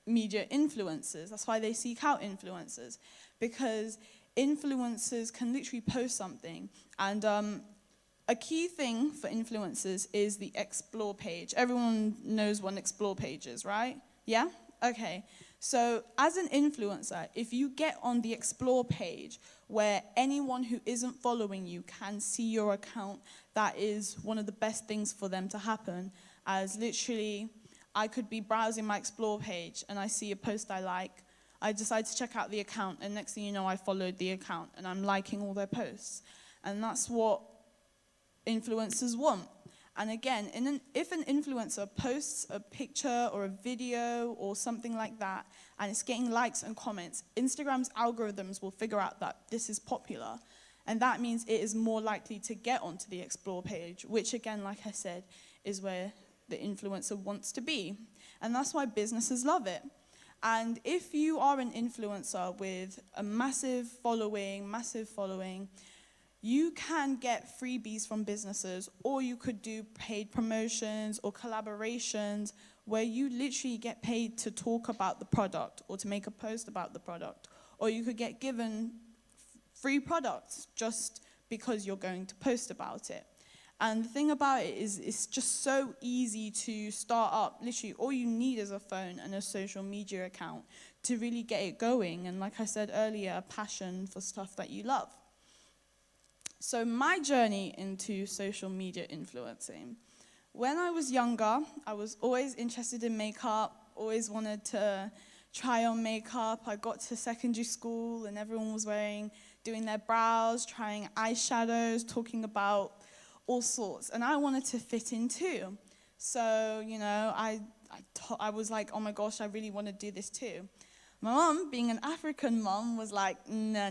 media influencers. That's why they seek out influencers, because influencers can literally post something. And a key thing for influencers is the explore page. Everyone knows what an explore page is, right? Yeah? Okay. So as an influencer, if you get on the explore page where anyone who isn't following you can see your account, that is one of the best things for them to happen, as literally I could be browsing my explore page and I see a post I like. I decide to check out the account, and next thing you know, I followed the account and I'm liking all their posts. And that's what influencers want. And again, if an influencer posts a picture or a video or something like that, and it's getting likes and comments, Instagram's algorithms will figure out that this is popular. And that means it is more likely to get onto the explore page, which again, like I said, is where the influencer wants to be. And that's why businesses love it. And if you are an influencer with a massive following, you can get freebies from businesses, or you could do paid promotions or collaborations where you literally get paid to talk about the product or to make a post about the product. Or you could get given free products just because you're going to post about it. And the thing about it is it's just so easy to start up. Literally, all you need is a phone and a social media account to really get it going. And like I said earlier, a passion for stuff that you love. So my journey into social media influencing. When I was younger, I was always interested in makeup, always wanted to try on makeup. I got to secondary school and everyone was wearing doing their brows, trying eyeshadows, talking about all sorts. And I wanted to fit in too. So, I was like, oh my gosh, I really want to do this too. My mom, being an African mom, was like, no,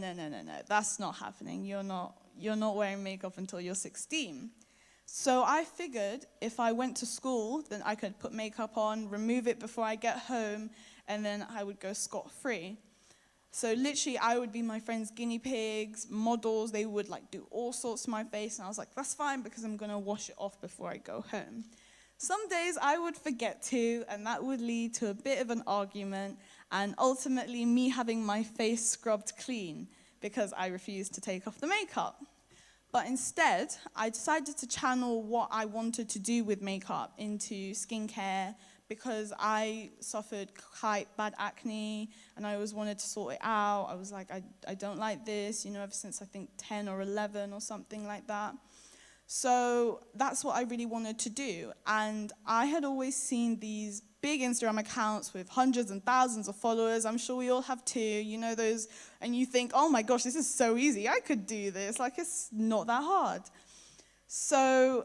that's not happening. You're not wearing makeup until you're 16. So I figured if I went to school, then I could put makeup on, remove it before I get home, and then I would go scot-free. So literally, I would be my friends' guinea pigs, models. They would do all sorts to my face, and I was like, that's fine because I'm going to wash it off before I go home. Some days I would forget to, and that would lead to a bit of an argument, and ultimately me having my face scrubbed clean because I refused to take off the makeup. But instead, I decided to channel what I wanted to do with makeup into skincare because I suffered quite bad acne, and I always wanted to sort it out. I was like, I don't like this, ever since I think 10 or 11 or something like that. So that's what I really wanted to do. And I had always seen these big Instagram accounts with hundreds and thousands of followers. I'm sure we all have too, those, and you think, oh my gosh, this is so easy. I could do this. It's not that hard. So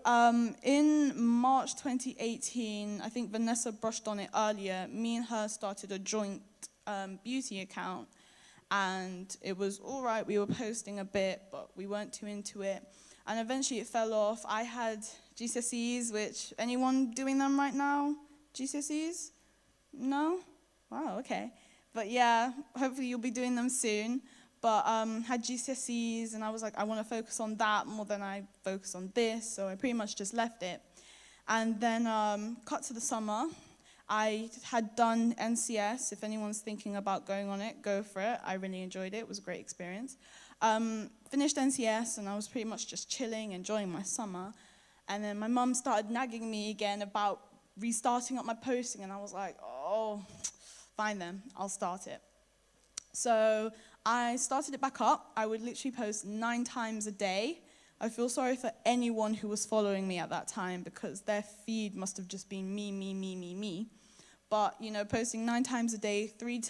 in March 2018, I think Vanessa brushed on it earlier, me and her started a joint beauty account. And it was all right. We were posting a bit, but we weren't too into it. And eventually it fell off. I had GCSEs, which, anyone doing them right now? GCSEs? No? Wow, okay. But yeah, hopefully you'll be doing them soon. But had GCSEs, and I was like, I want to focus on that more than I focus on this, so I pretty much just left it. And then cut to the summer. I had done NCS. If anyone's thinking about going on it, go for it. I really enjoyed it. It was a great experience. Finished NCS, and I was pretty much just chilling, enjoying my summer. And then my mum started nagging me again about restarting up my posting, and I was like, oh, fine then, I'll start it. So I started it back up. I would literally post 9 times a day. I feel sorry for anyone who was following me at that time because their feed must have just been me. But, posting 9 times a day, 3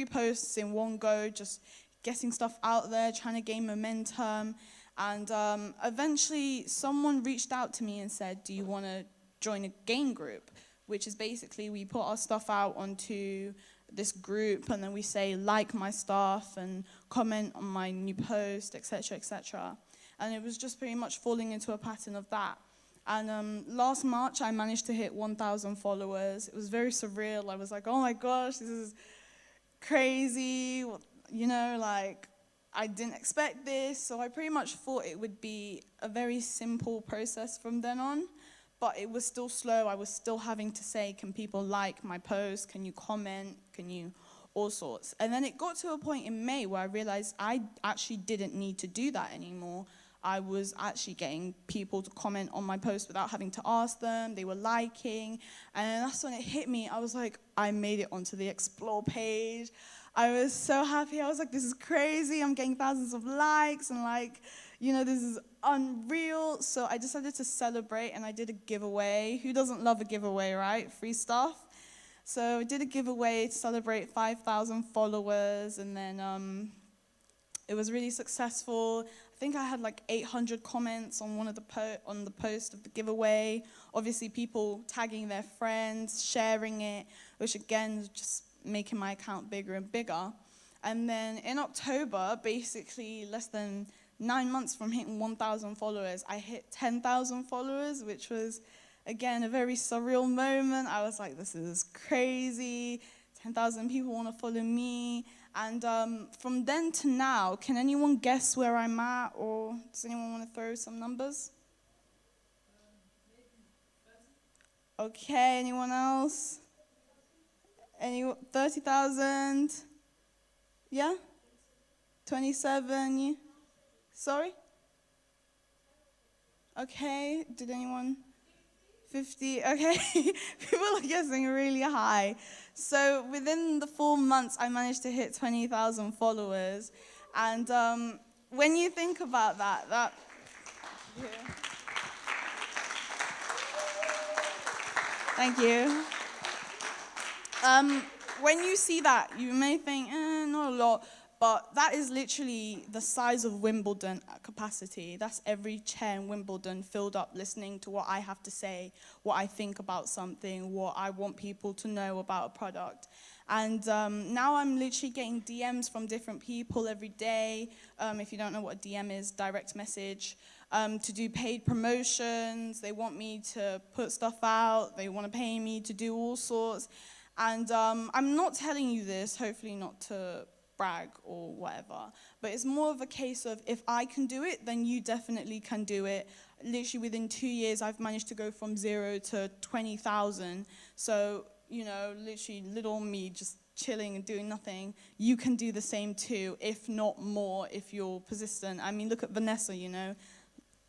posts in one go, just getting stuff out there, trying to gain momentum. And eventually someone reached out to me and said, do you want to join a game group? Which is basically we put our stuff out onto this group, and then we say like my stuff and comment on my new post, etc., etc. And it was just pretty much falling into a pattern of that. And last March, I managed to hit 1,000 followers. It was very surreal. I was like, oh my gosh, this is crazy. I didn't expect this. So I pretty much thought it would be a very simple process from then on. But it was still slow. I was still having to say, can people like my post? Can you comment? Can you all sorts? And then it got to a point in May where I realized I actually didn't need to do that anymore. I was actually getting people to comment on my post without having to ask them. They were liking. And that's when it hit me. I was like, I made it onto the Explore page. I was so happy. I was like, this is crazy. I'm getting thousands of likes and this is unreal. So I decided to celebrate, and I did a giveaway. Who doesn't love a giveaway, right? Free stuff. So I did a giveaway to celebrate 5,000 followers, and then it was really successful. I think I had 800 comments on one of on the post of the giveaway. Obviously, people tagging their friends, sharing it, which again is just making my account bigger and bigger. And then in October, basically less than 9 months from hitting 1,000 followers, I hit 10,000 followers, which was, again, a very surreal moment. I was like, this is crazy. 10,000 people want to follow me. And from then to now, can anyone guess where I'm at, or does anyone want to throw some numbers? Okay, anyone else? 30,000? Yeah? 27? Yeah? Sorry? Okay, did anyone? 50? Okay, people are guessing really high. So within the 4 months, I managed to hit 20,000 followers. And when you think about that yeah. Thank you. When you see that, you may think, not a lot. But that is literally the size of Wimbledon capacity. That's every chair in Wimbledon filled up listening to what I have to say, what I think about something, what I want people to know about a product. And now I'm literally getting DMs from different people every day. If you don't know what a DM is, direct message, to do paid promotions. They want me to put stuff out. They want to pay me to do all sorts. And I'm not telling you this, hopefully not to brag or whatever, but it's more of a case of if I can do it, then you definitely can do it. Literally within 2 years, I've managed to go from 0 to 20,000. So, you know, literally little me just chilling and doing nothing. You can do the same too, if not more, if you're persistent. I mean, look at Vanessa, you know,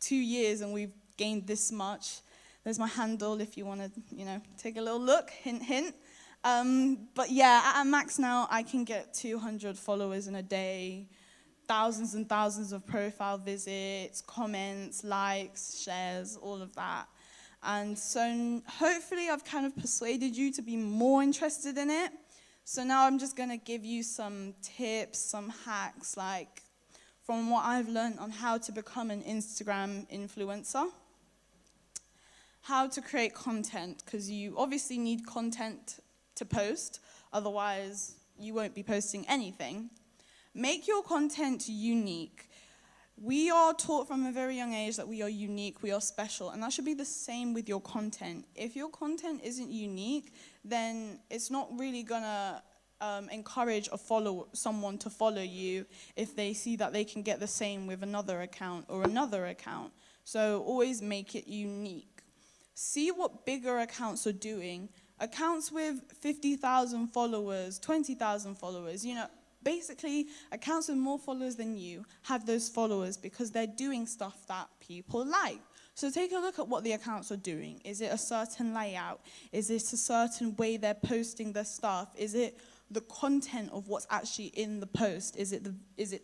2 years and we've gained this much. There's my handle if you want to, you know, take a little look, hint, hint. But yeah, at a max now, I can get 200 followers in a day, thousands and thousands of profile visits, comments, likes, shares, all of that. And so hopefully I've kind of persuaded you to be more interested in it. So now I'm just going to give you some tips, some hacks, like from what I've learned on how to become an Instagram influencer. How to create content, because you obviously need content to post, otherwise you won't be posting anything. Make your content unique. We are taught from a very young age that we are unique, we are special, and that should be the same with your content. If your content isn't unique, then it's not really gonna encourage someone to follow you if they see that they can get the same with another account or another account. So always make it unique. See what bigger accounts are doing. Accounts with 50,000 followers, 20,000 followers, you know, basically accounts with more followers than you have those followers because they're doing stuff that people like. So take a look at what the accounts are doing. Is it a certain layout? Is it a certain way they're posting their stuff? Is it the content of what's actually in the post? Is it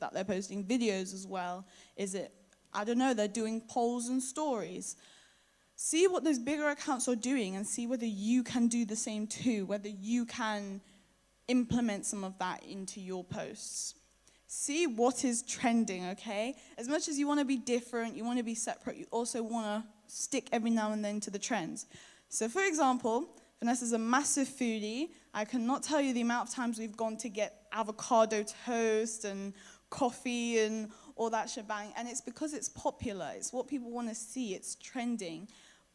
that they're posting videos as well? Is it, I don't know, they're doing polls and stories? See what those bigger accounts are doing and see whether you can do the same too, whether you can implement some of that into your posts. See what is trending, okay? As much as you want to be different, you want to be separate, you also want to stick every now and then to the trends. So for example, Vanessa's a massive foodie. I cannot tell you the amount of times we've gone to get avocado toast and coffee and all that shebang, and it's because it's popular. It's what people want to see. It's trending.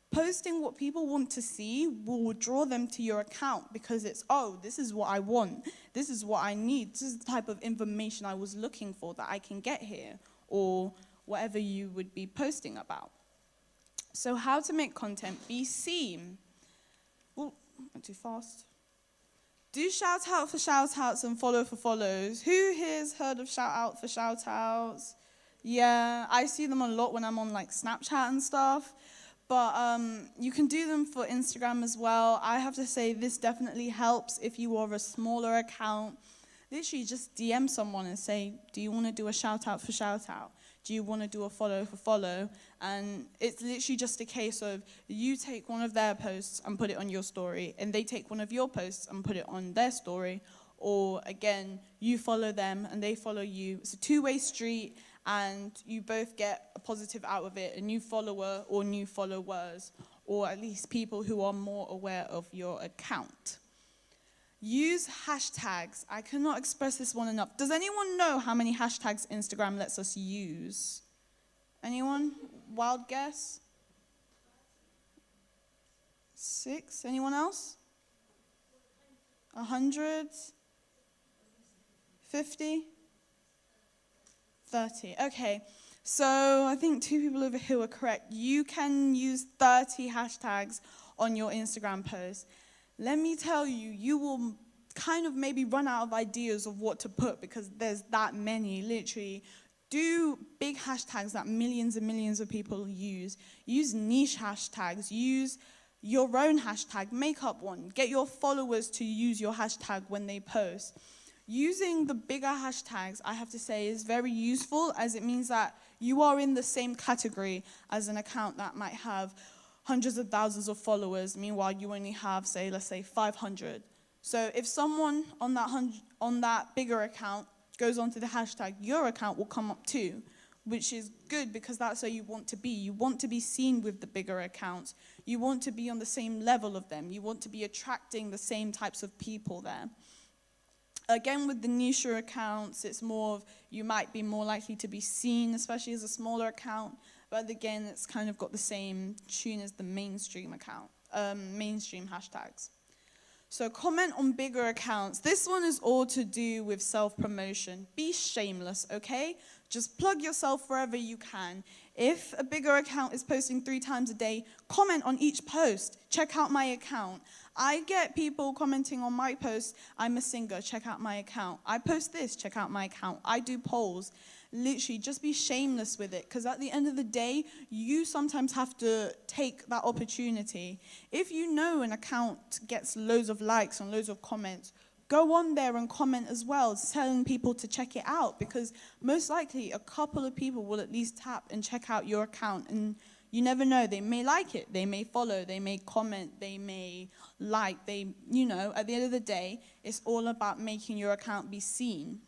Posting what people want to see will draw them to your account because it's, oh, this is what I want. This is what I need. This is the type of information I was looking for that I can get here, or whatever you would be posting about. So how to make content be seen. Oh, went too fast. Do shout out for shout outs and follow for follows. Who here's heard of shout out for shout outs? Yeah, I see them a lot when I'm on like Snapchat and stuff. But you can do them for Instagram as well. I have to say this definitely helps if you are a smaller account. Literally just DM someone and say, do you want to do a shout out for shout out? Do you want to do a follow for follow? And it's literally just a case of you take one of their posts and put it on your story, and they take one of your posts and put it on their story. Or again, you follow them and they follow you. It's a two-way street, and you both get a positive out of it, a new follower or new followers, or at least people who are more aware of your account. Use hashtags. I cannot express this one enough. Does anyone know how many hashtags Instagram lets us use? Anyone? Wild guess? 6? Anyone else? 100? 50? 30. Okay, so I think 2 people over here were correct. You can use 30 hashtags on your Instagram post. Let me tell you, you will kind of maybe run out of ideas of what to put because there's that many, literally. Do big hashtags that millions and millions of people use. Use niche hashtags. Use your own hashtag. Make up one. Get your followers to use your hashtag when they post. Using the bigger hashtags, I have to say, is very useful, as it means that you are in the same category as an account that might have hundreds of thousands of followers. Meanwhile, you only have, say, let's say 500. So if someone on that bigger account goes onto the hashtag, your account will come up too, which is good because that's where you want to be. You want to be seen with the bigger accounts. You want to be on the same level of them. You want to be attracting the same types of people there. Again, with the niche accounts, it's more of, you might be more likely to be seen, especially as a smaller account. But again, it's kind of got the same tune as the mainstream account, mainstream hashtags. So comment on bigger accounts. This one is all to do with self-promotion. Be shameless, okay? Just plug yourself wherever you can. If a bigger account is posting 3 times a day, comment on each post. Check out my account. I get people commenting on my posts, I'm a singer, check out my account. I post this, check out my account. I do polls. Literally, just be shameless with it, because at the end of the day, you sometimes have to take that opportunity. If you know an account gets loads of likes and loads of comments, go on there and comment as well, telling people to check it out, because most likely a couple of people will at least tap and check out your account, and you never know, they may like it, they may follow, they may comment, they may like, at the end of the day, it's all about making your account be seen.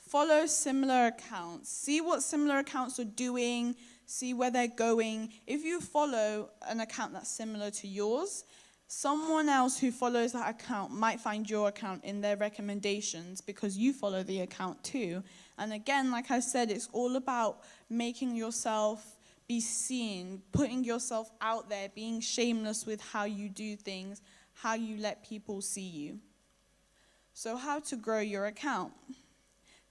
Follow similar accounts. See what similar accounts are doing, see where they're going. If you follow an account that's similar to yours, someone else who follows that account might find your account in their recommendations because you follow the account too. And again, like I said, it's all about making yourself be seen, putting yourself out there, being shameless with how you do things, how you let people see you. So how to grow your account?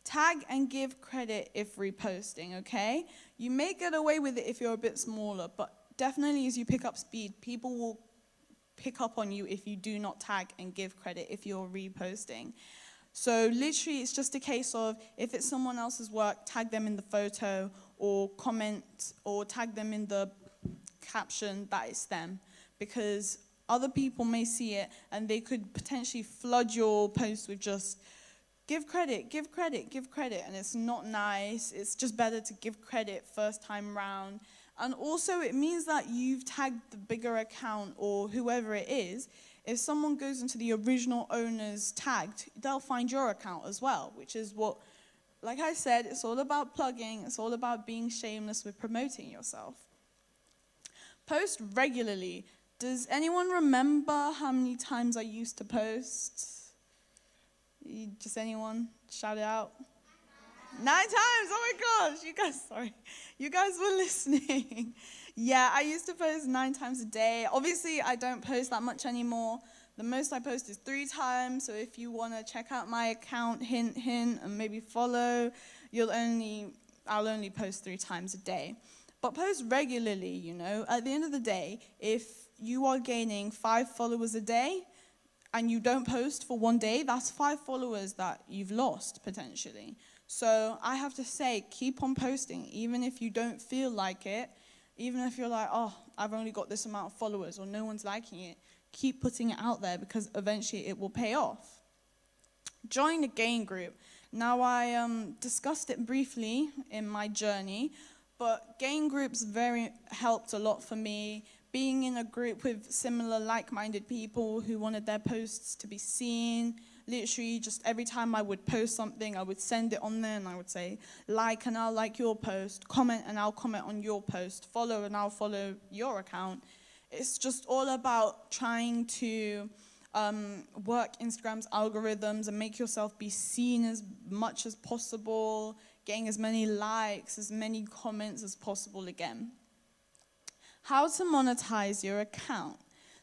Tag and give credit if reposting, okay? You may get away with it if you're a bit smaller, but definitely as you pick up speed, people will pick up on you if you do not tag and give credit if you're reposting. So literally it's just a case of, if it's someone else's work, tag them in the photo or comment or tag them in the caption that it's them, because other people may see it and they could potentially flood your post with just give credit, give credit, give credit, and it's not nice. It's just better to give credit first time round. And also it means that you've tagged the bigger account or whoever it is. If someone goes into the original owner's tagged, they'll find your account as well, which is what, like I said, it's all about plugging. It's all about being shameless with promoting yourself. Post regularly. Does anyone remember how many times I used to post? Just anyone? Shout it out. 9 times, oh my gosh, you guys were listening. Yeah, I used to post 9 times a day. Obviously, I don't post that much anymore. The most I post is 3 times, so if you want to check out my account, hint, hint, and maybe follow, I'll only post 3 times a day. But post regularly, At the end of the day, if you are gaining 5 followers a day, and you don't post for 1 day, that's 5 followers that you've lost, potentially. So I have to say, keep on posting, even if you don't feel like it, even if you're like, oh, I've only got this amount of followers or no one's liking it, keep putting it out there because eventually it will pay off. Join a game group. Now, I discussed it briefly in my journey, but game groups helped a lot for me. Being in a group with similar like-minded people who wanted their posts to be seen. Literally, just every time I would post something, I would send it on there and I would say, like and I'll like your post, comment and I'll comment on your post, follow and I'll follow your account. It's just all about trying to work Instagram's algorithms and make yourself be seen as much as possible, getting as many likes, as many comments as possible again. How to monetize your account.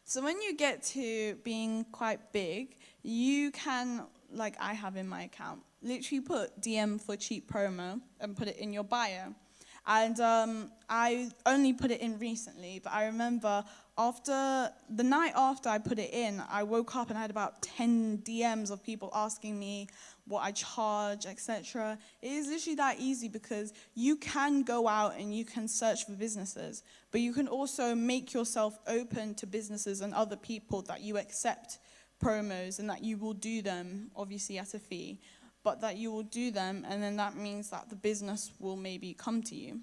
So when you get to being quite big, you can, like I have in my account, literally put DM for cheap promo and put it in your bio. And I only put it in recently, but I remember the night after I put it in, I woke up and I had about 10 DMs of people asking me what I charge, etc. It is literally that easy because you can go out and you can search for businesses, but you can also make yourself open to businesses and other people that you accept promos and that you will do them, obviously at a fee, but that you will do them, and then that means that the business will maybe come to you.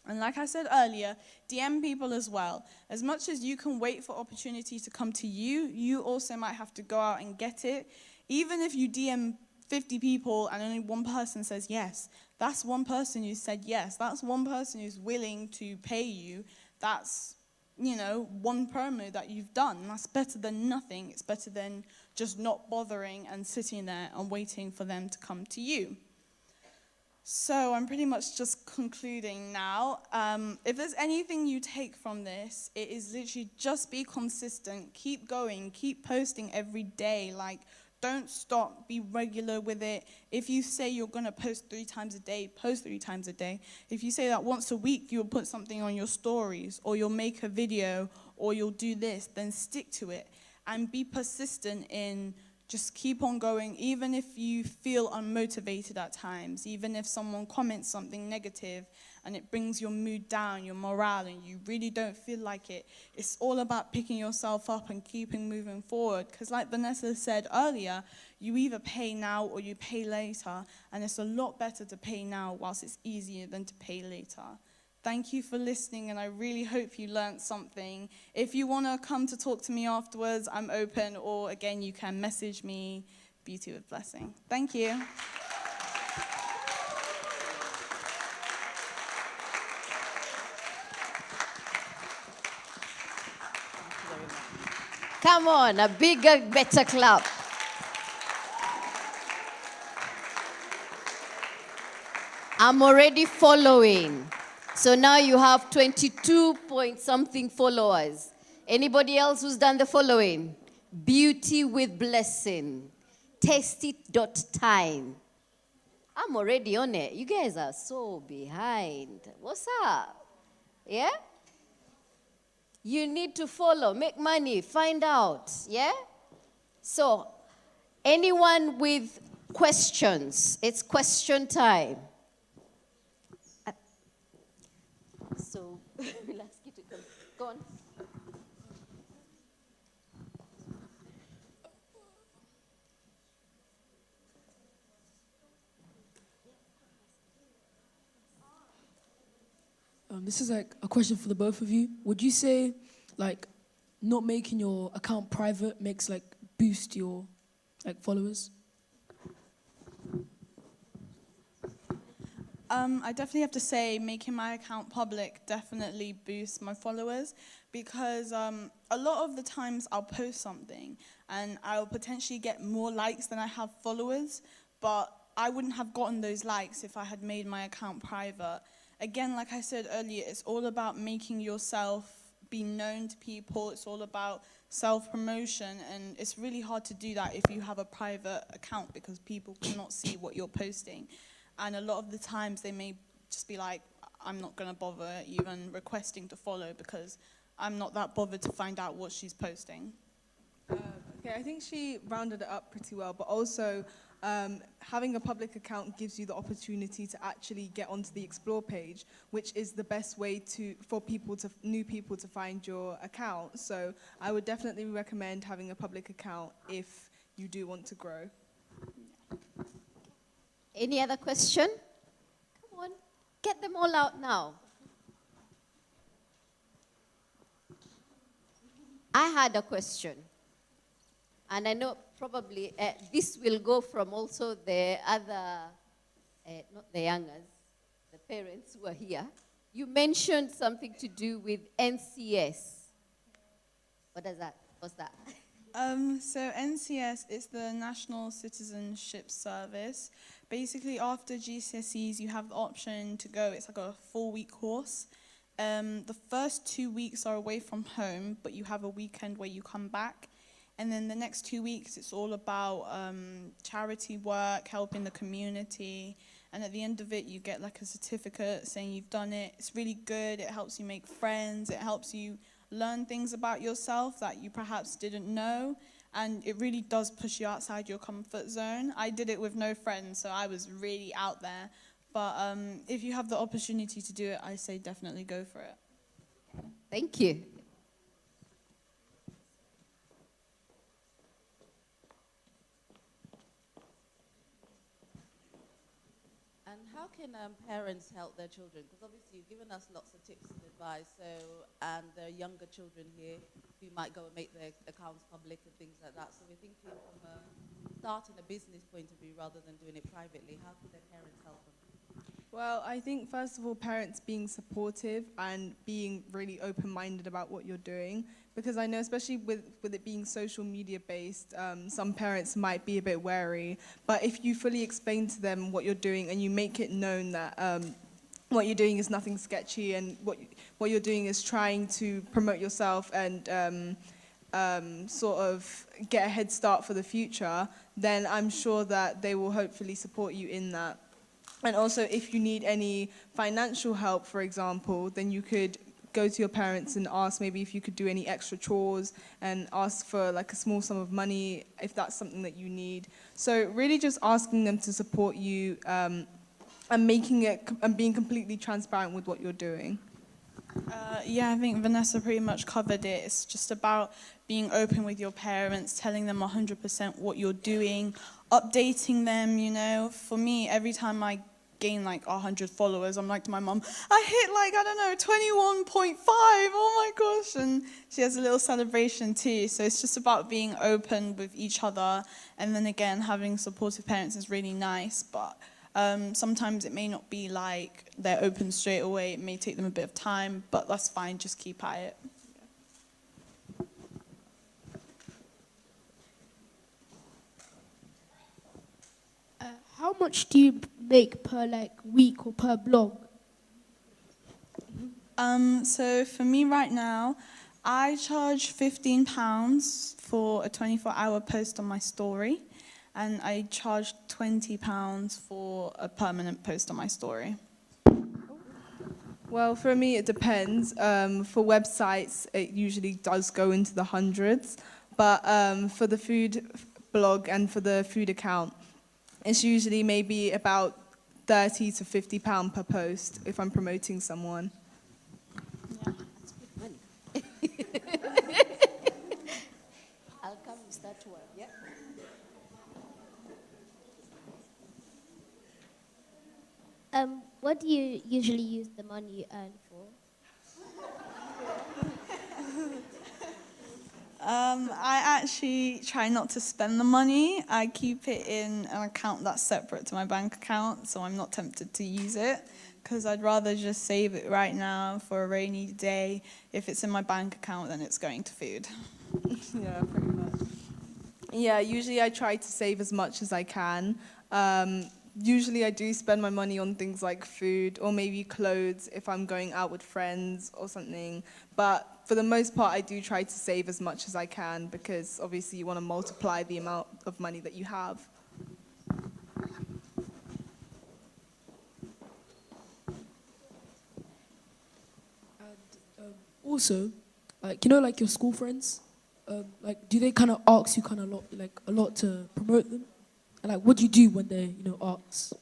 And like I said earlier, DM people as well. As much as you can wait for opportunity to come to you, you also might have to go out and get it. Even if you DM 50 people and only one person says yes, that's one person who said yes. That's one person who's willing to pay you. That's, one promo that you've done. That's better than nothing. It's better than just not bothering and sitting there and waiting for them to come to you. So I'm pretty much just concluding now. If there's anything you take from this, it is literally just be consistent. Keep going. Keep posting every day. Don't stop. Be regular with it. If you say you're going to post 3 times a day, post 3 times a day. If you say that once a week you'll put something on your stories, or you'll make a video, or you'll do this, then stick to it. And be persistent in just keep on going, even if you feel unmotivated at times, even if someone comments something negative and it brings your mood down, your morale, and you really don't feel like it. It's all about picking yourself up and keeping moving forward. Because like Vanessa said earlier, you either pay now or you pay later, and it's a lot better to pay now whilst it's easier than to pay later. Thank you for listening, and I really hope you learned something. If you want to come to talk to me afterwards, I'm open, or again, you can message me, Beauty with Blessing. Thank you. Come on, a bigger, better clap. I'm already following. So now you have 22 point something followers. Anybody else who's done the following? Beauty with Blessing. Tastit.time. I'm already on it. You guys are so behind. What's up? Yeah? You need to follow, make money, find out. Yeah? So, anyone with questions? It's question time. So, we'll ask you to come. Go on. This is like a question for the both of you. Would you say not making your account private makes boost your followers? I definitely have to say making my account public definitely boosts my followers, because a lot of the times I'll post something and I'll potentially get more likes than I have followers, but I wouldn't have gotten those likes if I had made my account private. Again, like I said earlier, it's all about making yourself be known to people. It's all about self-promotion, and it's really hard to do that if you have a private account, because people cannot see what you're posting. And a lot of the times they may just be like, I'm not going to bother even requesting to follow because I'm not that bothered to find out what she's posting. Okay, I think she rounded it up pretty well, but also having a public account gives you the opportunity to actually get onto the explore page, which is the best way for new people to find your account. So I would definitely recommend having a public account if you do want to grow. Any other question? Come on, get them all out now. I had a question. And I know probably this will go from also the other, not the youngers, the parents who are here. You mentioned something to do with NCS. What is that? What's that? So NCS is the National Citizenship Service. Basically, after GCSEs, you have the option to go. It's like a 4-week course. The first 2 weeks are away from home, but you have a weekend where you come back. And then the next 2 weeks, it's all about charity work, helping the community. And at the end of it, you get like a certificate saying you've done it. It's really good. It helps you make friends. It helps you learn things about yourself that you perhaps didn't know. And it really does push you outside your comfort zone. I did it with no friends, so I was really out there. But if you have the opportunity to do it, I say definitely go for it. Thank you. And how can parents help their children? Because obviously you've given us lots of tips and advice. So, and there are younger children here who might go and make their accounts public and things like that. So we're thinking from starting a business point of view rather than doing it privately. How could their parents help them? Well, I think first of all, parents being supportive and being really open-minded about what you're doing, because I know especially with it being social media based, some parents might be a bit wary, but if you fully explain to them what you're doing and you make it known that what you're doing is nothing sketchy and what you're doing is trying to promote yourself and sort of get a head start for the future, then I'm sure that they will hopefully support you in that. And also, if you need any financial help, for example, then you could go to your parents and ask maybe if you could do any extra chores and ask for like a small sum of money if that's something that you need. So really just asking them to support you and making it and being completely transparent with what you're doing. Yeah, I think Vanessa pretty much covered it. It's just about being open with your parents, telling them 100% what you're doing, updating them, you know. For me, every time I gain like 100 followers, I'm like to my mom, I hit like, I don't know, 21.5, oh my gosh. And she has a little celebration too. So it's just about being open with each other. And then again, having supportive parents is really nice, but sometimes it may not be like they're open straight away. It may take them a bit of time, but that's fine. Just keep at it. How much do you make per like week or per blog? So for me right now, I charge £15 for a 24-hour post on my story, and I charge £20 for a permanent post on my story. Well, for me, it depends. For websites, it usually does go into the hundreds, but for the food blog and for the food account, it's usually maybe about £30 to £50 per post if I'm promoting someone. That's good money. I'll come and start to work. Yeah. What do you usually use the money you earn for? I actually try not to spend the money. I keep it in an account that's separate to my bank account, so I'm not tempted to use it, because I'd rather just save it right now for a rainy day. If it's in my bank account, then it's going to food. Yeah, pretty much. Yeah, usually I try to save as much as I can. Usually I do spend my money on things like food or maybe clothes if I'm going out with friends or something. But for the most part, I do try to save as much as I can because obviously you want to multiply the amount of money that you have. And also, like, you know, like your school friends, like, do they kind of ask you kind of a lot to promote them? And like, what do you do when they, you know, ask?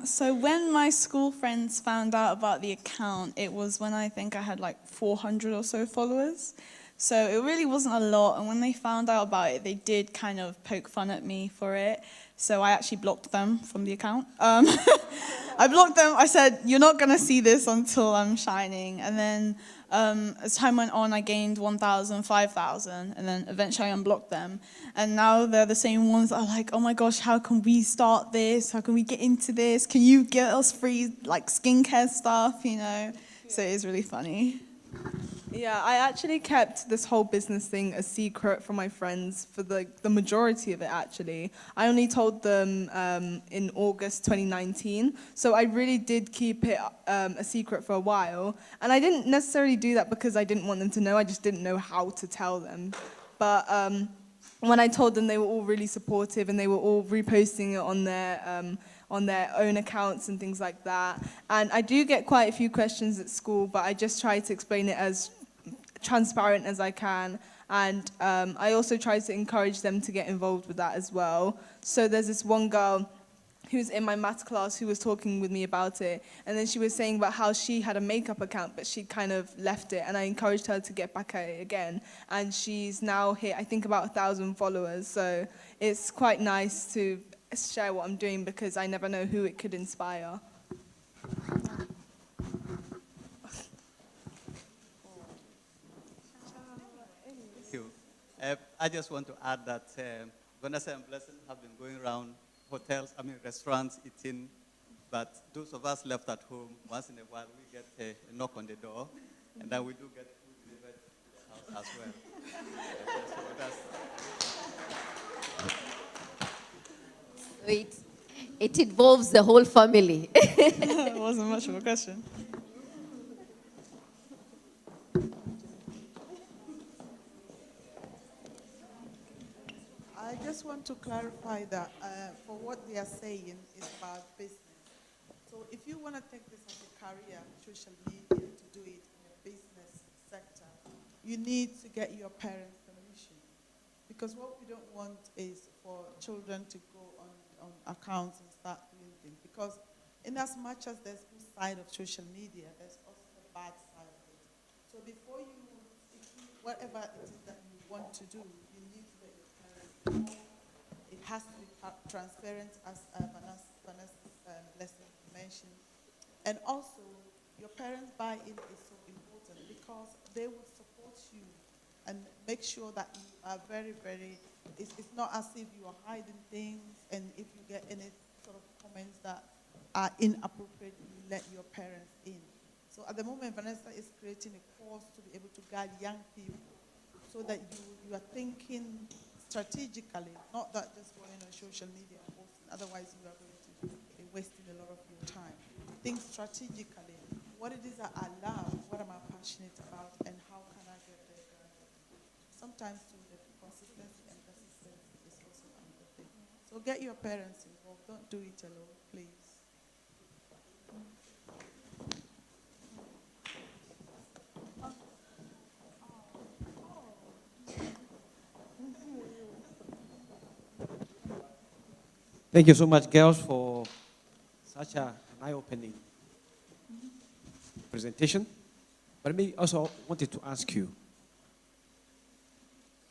So when my school friends found out about the account, it was when I think I had like 400 or so followers. So it really wasn't a lot. And when they found out about it, they did kind of poke fun at me for it. So I actually blocked them from the account. I blocked them. I said, you're not going to see this until I'm shining. And then as time went on, I gained 1,000, 5,000, and then eventually I unblocked them. And now they're the same ones that are like, oh my gosh, how can we start this? How can we get into this? Can you get us free like skincare stuff, you know? So it is really funny. Yeah, I actually kept this whole business thing a secret from my friends for the majority of it, actually. I only told them in August 2019, so I really did keep it a secret for a while. And I didn't necessarily do that because I didn't want them to know, I just didn't know how to tell them. But when I told them, they were all really supportive and they were all reposting it on their own accounts and things like that. And I do get quite a few questions at school, but I just try to explain it as transparent as I can. And I also try to encourage them to get involved with that as well. So there's this one girl who's in my maths class who was talking with me about it. And then she was saying about how she had a makeup account, but she kind of left it. And I encouraged her to get back at it again. And she's now hit, I think, about 1,000 followers. So it's quite nice to share what I'm doing because I never know who it could inspire. I just want to add that Vanessa and Blessing have been going around hotels, restaurants, eating, but those of us left at home, once in a while, we get a knock on the door, and then we do get food delivered to the house as well. It involves the whole family. It wasn't much of a question. I just want to clarify that for what they are saying is about business. So if you want to take this as a career, social media, to do it in a business sector, you need to get your parents' permission. Because what we don't want is for children to go on accounts and start doing things. Because in as much as there's good side of social media, there's also the bad side of it. So before whatever it is that you want to do, you need to let your parents know. It has to be transparent, as Vanessa's lesson mentioned. And also, your parents' buy-in is so important because they will support you and make sure that you are very, very, it's not as if you are hiding things, and if you get any sort of comments that are inappropriate, you let your parents in. So at the moment, Vanessa is creating a course to be able to guide young people so that you are thinking strategically, not that just going on social media and posting, otherwise you are going to be wasting a lot of your time. Think strategically. What it is that I love, what am I passionate about, and how can I get there? Sometimes too, the consistency and consistency is also another thing. So get your parents involved. Don't do it alone, please. Thank you so much, girls, for such an eye-opening presentation. But I also wanted to ask you,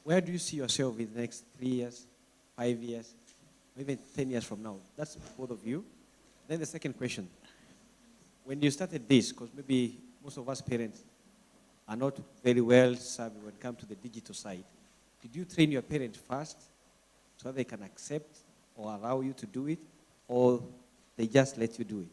where do you see yourself in the next 3 years, 5 years, or even 10 years from now? That's both of you. Then the second question, when you started this, because maybe most of us parents are not very well savvy when it comes to the digital side, did you train your parents first so they can accept or allow you to do it, or they just let you do it?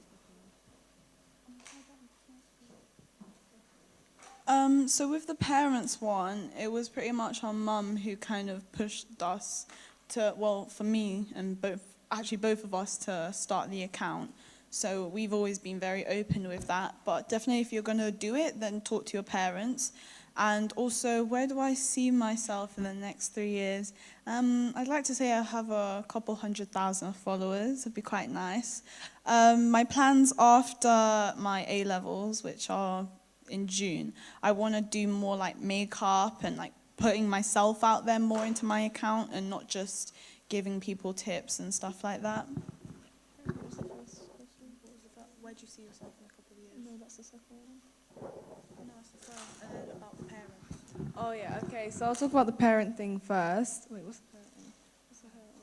So with the parents one, it was pretty much our mum who kind of pushed us to, well, for me and both of us to start the account. So we've always been very open with that. But definitely if you're going to do it, then talk to your parents. And also, where do I see myself in the next 3 years? I'd like to say I have a couple 100,000 followers. It'd be quite nice. My plans after my A-levels, which are in June, I want to do more like makeup and like putting myself out there more into my account and not just giving people tips and stuff like that. What was the first question? What was that? Where do you see yourself in a couple of years? No, that's the second one. No, that's the first. And then about the parent. Oh yeah, okay, so I'll talk about the parent thing first. Wait, what's the parent thing? What's the parent?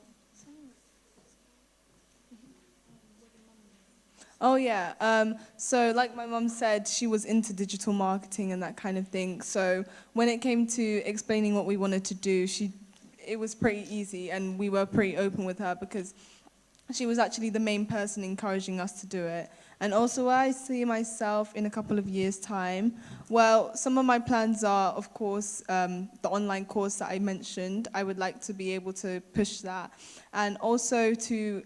Oh yeah, so like my mum said, she was into digital marketing and that kind of thing. So when it came to explaining what we wanted to do, it was pretty easy, and we were pretty open with her because she was actually the main person encouraging us to do it. And also where I see myself in a couple of years' time, well, some of my plans are, of course, the online course that I mentioned. I would like to be able to push that, and also to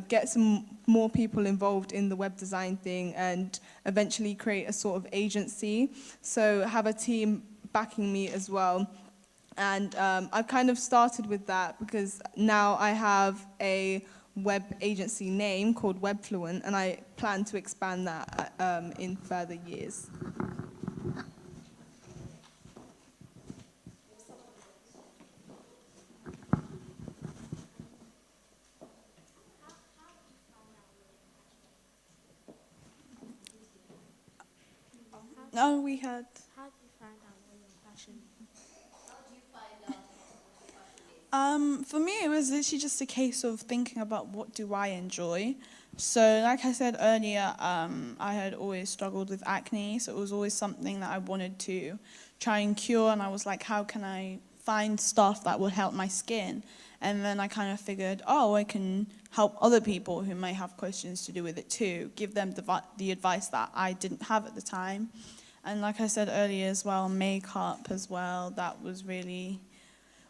get some more people involved in the web design thing and eventually create a sort of agency. So have a team backing me as well. And I've kind of started with that because now I have a web agency name called Webfluent, and I plan to expand that in further years. No, we had. How do you find out what your passion is? For me, it was literally just a case of thinking about what do I enjoy. So, like I said earlier, I had always struggled with acne, so it was always something that I wanted to try and cure. And I was like, how can I find stuff that will help my skin. And then I kind of figured, oh, I can help other people who may have questions to do with it too, give them the advice that I didn't have at the time. And like I said earlier as well, makeup as well, that was really,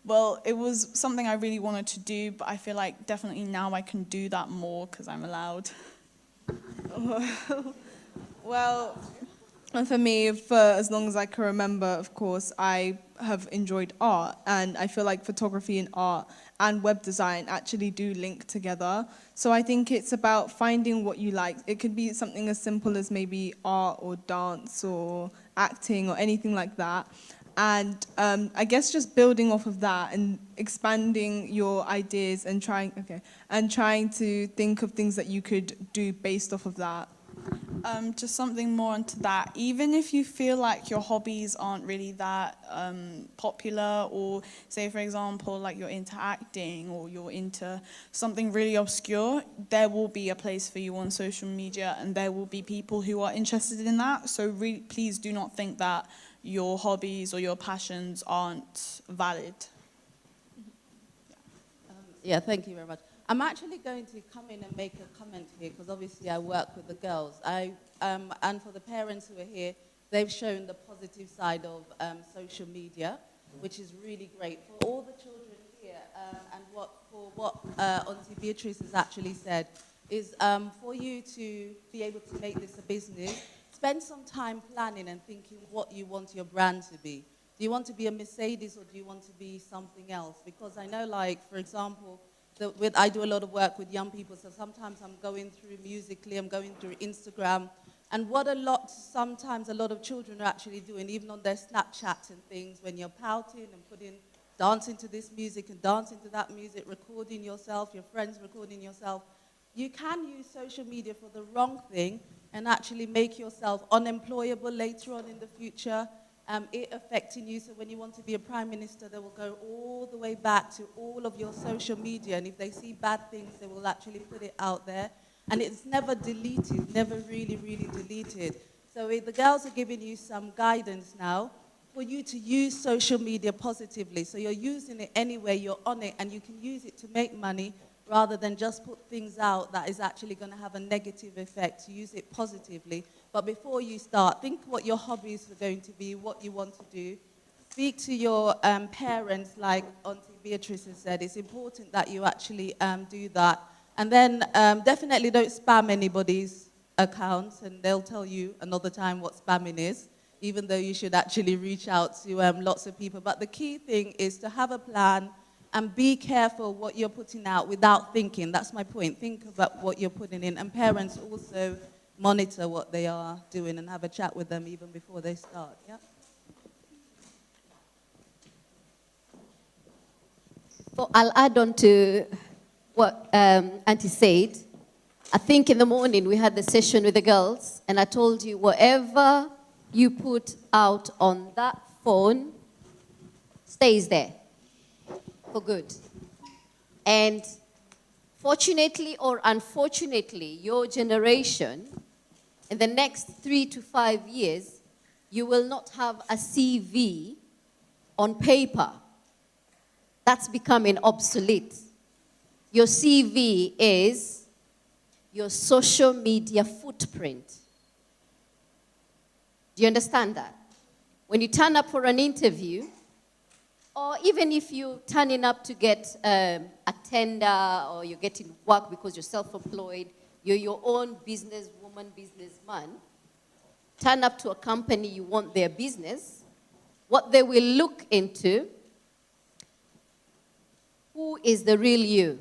well, it was something I really wanted to do, but I feel like definitely now I can do that more because I'm allowed. Well, and for me, for as long as I can remember, of course, I have enjoyed art, and I feel like photography and art and web design actually do link together. So I think it's about finding what you like. It could be something as simple as maybe art or dance or acting or anything like that. And I guess just building off of that and expanding your ideas and trying to think of things that you could do based off of that. Just something more onto that. Even if you feel like your hobbies aren't really that popular, or say, for example, like you're into acting or you're into something really obscure, there will be a place for you on social media, and there will be people who are interested in that. So please do not think that your hobbies or your passions aren't valid. Yeah, thank you very much. I'm actually going to come in and make a comment here because obviously I work with the girls. And for the parents who are here, they've shown the positive side of social media, which is really great. For all the children here, and what Auntie Beatrice has actually said, is for you to be able to make this a business, spend some time planning and thinking what you want your brand to be. Do you want to be a Mercedes or do you want to be something else? Because I know, like, for example, I do a lot of work with young people, so sometimes I'm going through Musically, I'm going through Instagram, and sometimes a lot of children are actually doing, even on their Snapchats and things, when you're pouting and dancing to this music and dancing to that music, recording yourself, your friends recording yourself, you can use social media for the wrong thing and actually make yourself unemployable later on in the future. It affecting you, so when you want to be a prime minister, they will go all the way back to all of your social media, and if they see bad things, they will actually put it out there, and it's never deleted, never really, really deleted. So the girls are giving you some guidance now for you to use social media positively. So you're using it anyway, you're on it, and you can use it to make money rather than just put things out that is actually going to have a negative effect. Use it positively. But before you start, think what your hobbies are going to be, what you want to do. Speak to your parents, like Auntie Beatrice has said. It's important that you actually do that. And then definitely don't spam anybody's accounts, and they'll tell you another time what spamming is, even though you should actually reach out to lots of people. But the key thing is to have a plan and be careful what you're putting out without thinking. That's my point. Think about what you're putting in. And parents also monitor what they are doing and have a chat with them even before they start. Yeah? So I'll add on to what Auntie said. I think in the morning we had the session with the girls, and I told you whatever you put out on that phone stays there for good. And fortunately or unfortunately, your generation, in the next 3 to 5 years, you will not have a CV on paper. That's becoming obsolete. Your CV is your social media footprint. Do you understand that? When you turn up for an interview, or even if you're turning up to get a tender, or you're getting work because you're self-employed, you're your own businesswoman, businessman, turn up to a company, you want their business, what they will look into, who is the real you?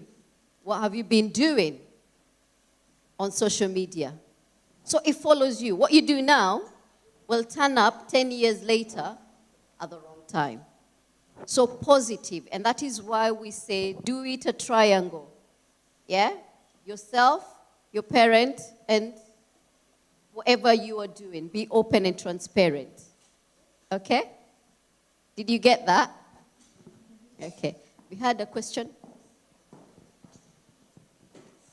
What have you been doing on social media? So it follows you. What you do now will turn up 10 years later at the wrong time. So positive, and that is why we say do it a triangle. Yeah? Yourself, your parent, and whatever you are doing. Be open and transparent. Okay? Did you get that? Okay. We had a question.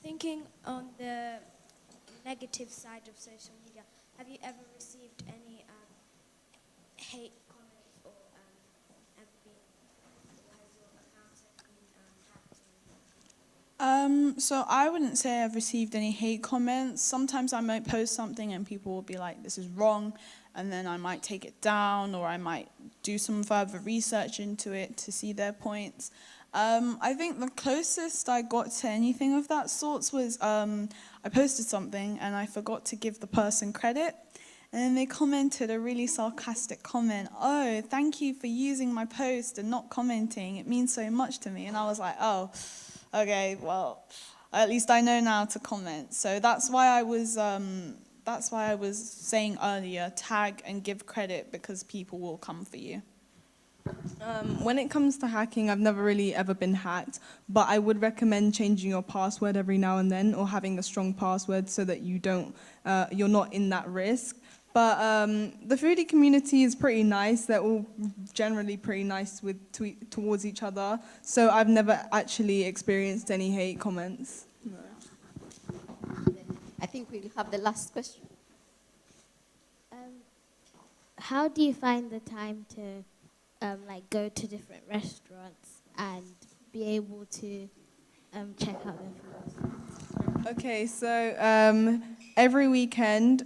Thinking on the negative side of social media, have you ever received any hate comments or ever been So I wouldn't say I've received any hate comments. Sometimes I might post something and people will be like, this is wrong, and then I might take it down, or I might do some further research into it to see their points. I think the closest I got to anything of that sort was I posted something and I forgot to give the person credit. And then they commented a really sarcastic comment, "Oh, thank you for using my post and not commenting. It means so much to me." And I was like, oh, okay, well, at least I know now to comment. So that's why I was saying earlier, tag and give credit, because people will come for you. When it comes to hacking, I've never really ever been hacked, but I would recommend changing your password every now and then, or having a strong password so that you're not in that risk. But the foodie community is pretty nice. They're all generally pretty nice towards each other. So I've never actually experienced any hate comments. No. I think we'll have the last question. How do you find the time to go to different restaurants and be able to check out their food? Okay, so every weekend,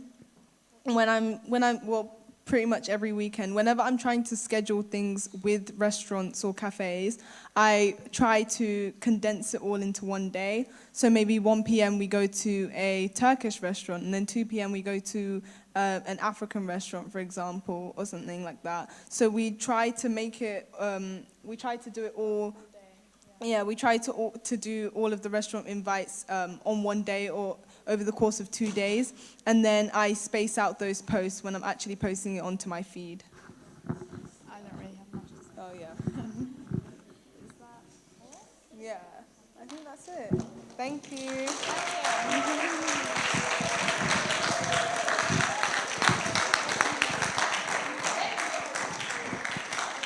pretty much every weekend, whenever I'm trying to schedule things with restaurants or cafes, I try to condense it all into one day. So maybe 1 p.m. we go to a Turkish restaurant, and then 2 p.m. we go to an African restaurant, for example, or something like that. So we try to make it, we try to do it all. Yeah, we try to do all of the restaurant invites on one day or over the course of 2 days, and then I space out those posts when I'm actually posting it onto my feed. I don't really have much to say. Oh, yeah. Is that all? Yeah, I think that's it. Thank you.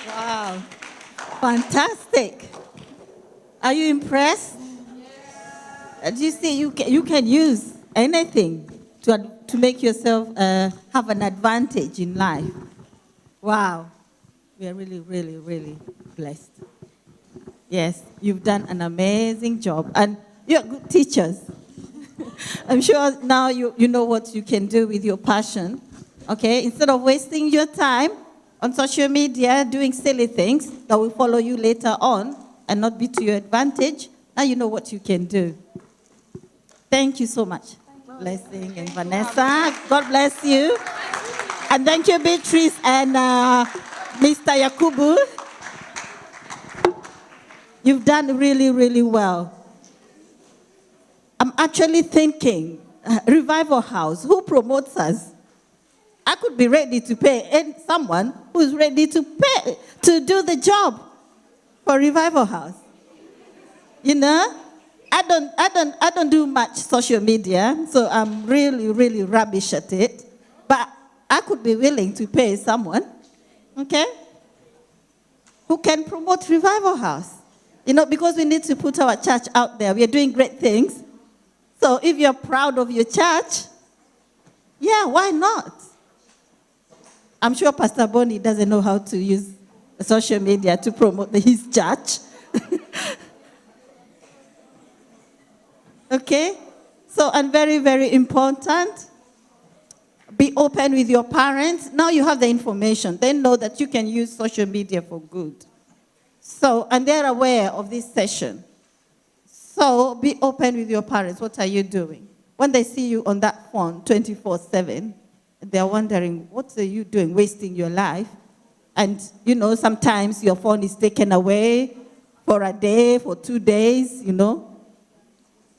Wow, fantastic. Are you impressed? Do you see you can use anything to make yourself have an advantage in life? Wow. We are really, really, really blessed. Yes, you've done an amazing job. And you're good teachers. I'm sure now you know what you can do with your passion. Okay? Instead of wasting your time on social media doing silly things that will follow you later on and not be to your advantage, now you know what you can do. Thank you so much. Blessing and Vanessa. God bless you. And thank you, Beatrice and Mr. Yakubu. You've done really, really well. I'm actually thinking, Revival House, who promotes us? I could be ready to pay someone who's ready to pay to do the job for Revival House. You know? I don't do much social media, so I'm really, really rubbish at it. But I could be willing to pay someone, okay, who can promote Revival House. You know, because we need to put our church out there. We are doing great things. So if you're proud of your church, yeah, why not? I'm sure Pastor Bonnie doesn't know how to use social media to promote his church. Okay? So, and very, very important, be open with your parents. Now you have the information. They know that you can use social media for good. So, and they're aware of this session. So, be open with your parents. What are you doing? When they see you on that phone 24/7, they're wondering, what are you doing, wasting your life? And, you know, sometimes your phone is taken away for a day, for 2 days, you know.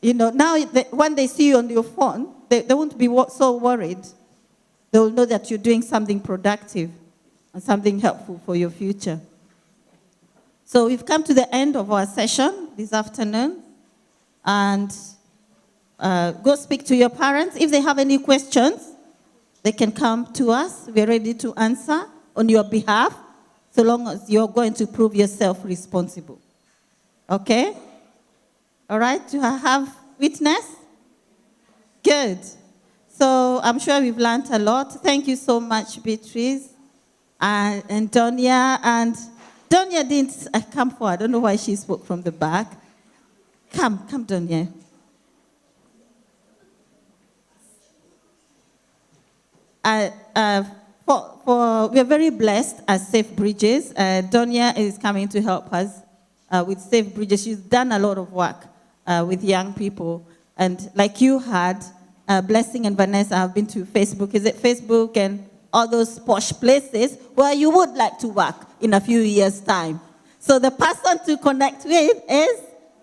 You know, now when they see you on your phone, they won't be so worried. They will know that you're doing something productive and something helpful for your future. So we've come to the end of our session this afternoon. And go speak to your parents. If they have any questions, they can come to us. We're ready to answer on your behalf, so long as you're going to prove yourself responsible. Okay? All right, do I have witness? Good. So I'm sure we've learned a lot. Thank you so much, Beatrice and Donia. And Donia didn't come forward. I don't know why she spoke from the back. Come, Donia. We are very blessed as SafeBridges. Donia is coming to help us with SafeBridges. She's done a lot of work with young people. And like you had, Blessing and Vanessa have been to Facebook. Is it Facebook and all those posh places where you would like to work in a few years' time? So the person to connect with is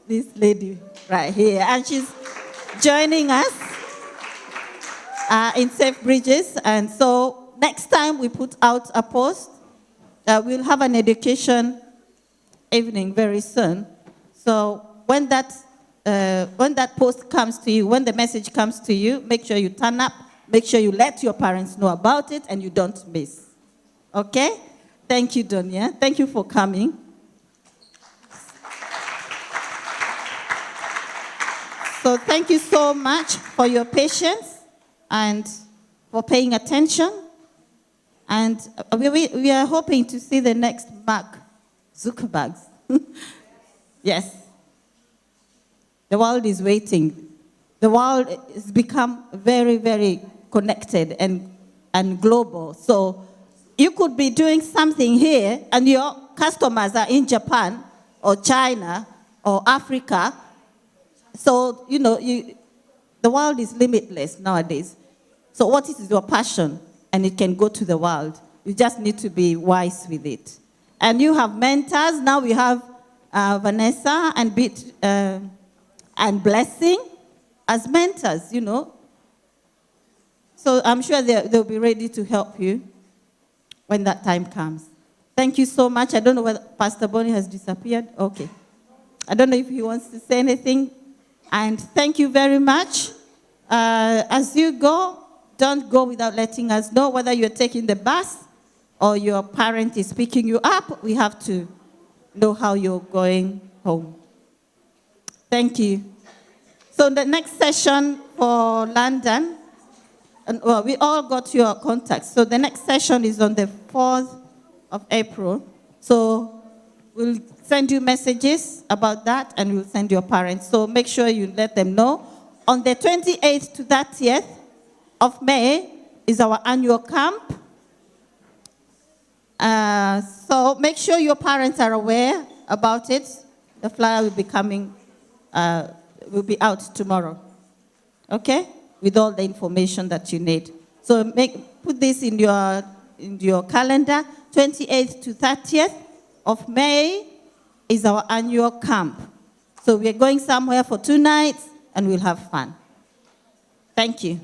this lady right here. And she's joining us in SafeBridges. And so next time we put out a post, we'll have an education evening very soon. So when that post comes to you, when the message comes to you, make sure you turn up, make sure you let your parents know about it, and you don't miss. Okay? Thank you, Donia. Thank you for coming. So thank you so much for your patience and for paying attention. And we are hoping to see the next Mark Zuckerberg. Yes. The world is waiting. The world has become very, very connected and global. So you could be doing something here and your customers are in Japan or China or Africa. So, the world is limitless nowadays. So what is your passion? And it can go to the world. You just need to be wise with it. And you have mentors. Now we have Vanessa and Blessing as mentors, So I'm sure they'll be ready to help you when that time comes. Thank you so much. I don't know whether Pastor Bonnie has disappeared. Okay. I don't know if he wants to say anything. And thank you very much. As you go, don't go without letting us know whether you're taking the bus or your parent is picking you up. We have to know how you're going home. Thank you. So the next session for London, we all got your contacts. So the next session is on the 4th of April. So we'll send you messages about that and we'll send your parents. So make sure you let them know. On the 28th to 30th of May is our annual camp. So make sure your parents are aware about it. The flyer will be coming, will be out tomorrow. Okay? With all the information that you need. So put this in your calendar. 28th to 30th of May is our annual camp. So we're going somewhere for 2 nights and we'll have fun. Thank you.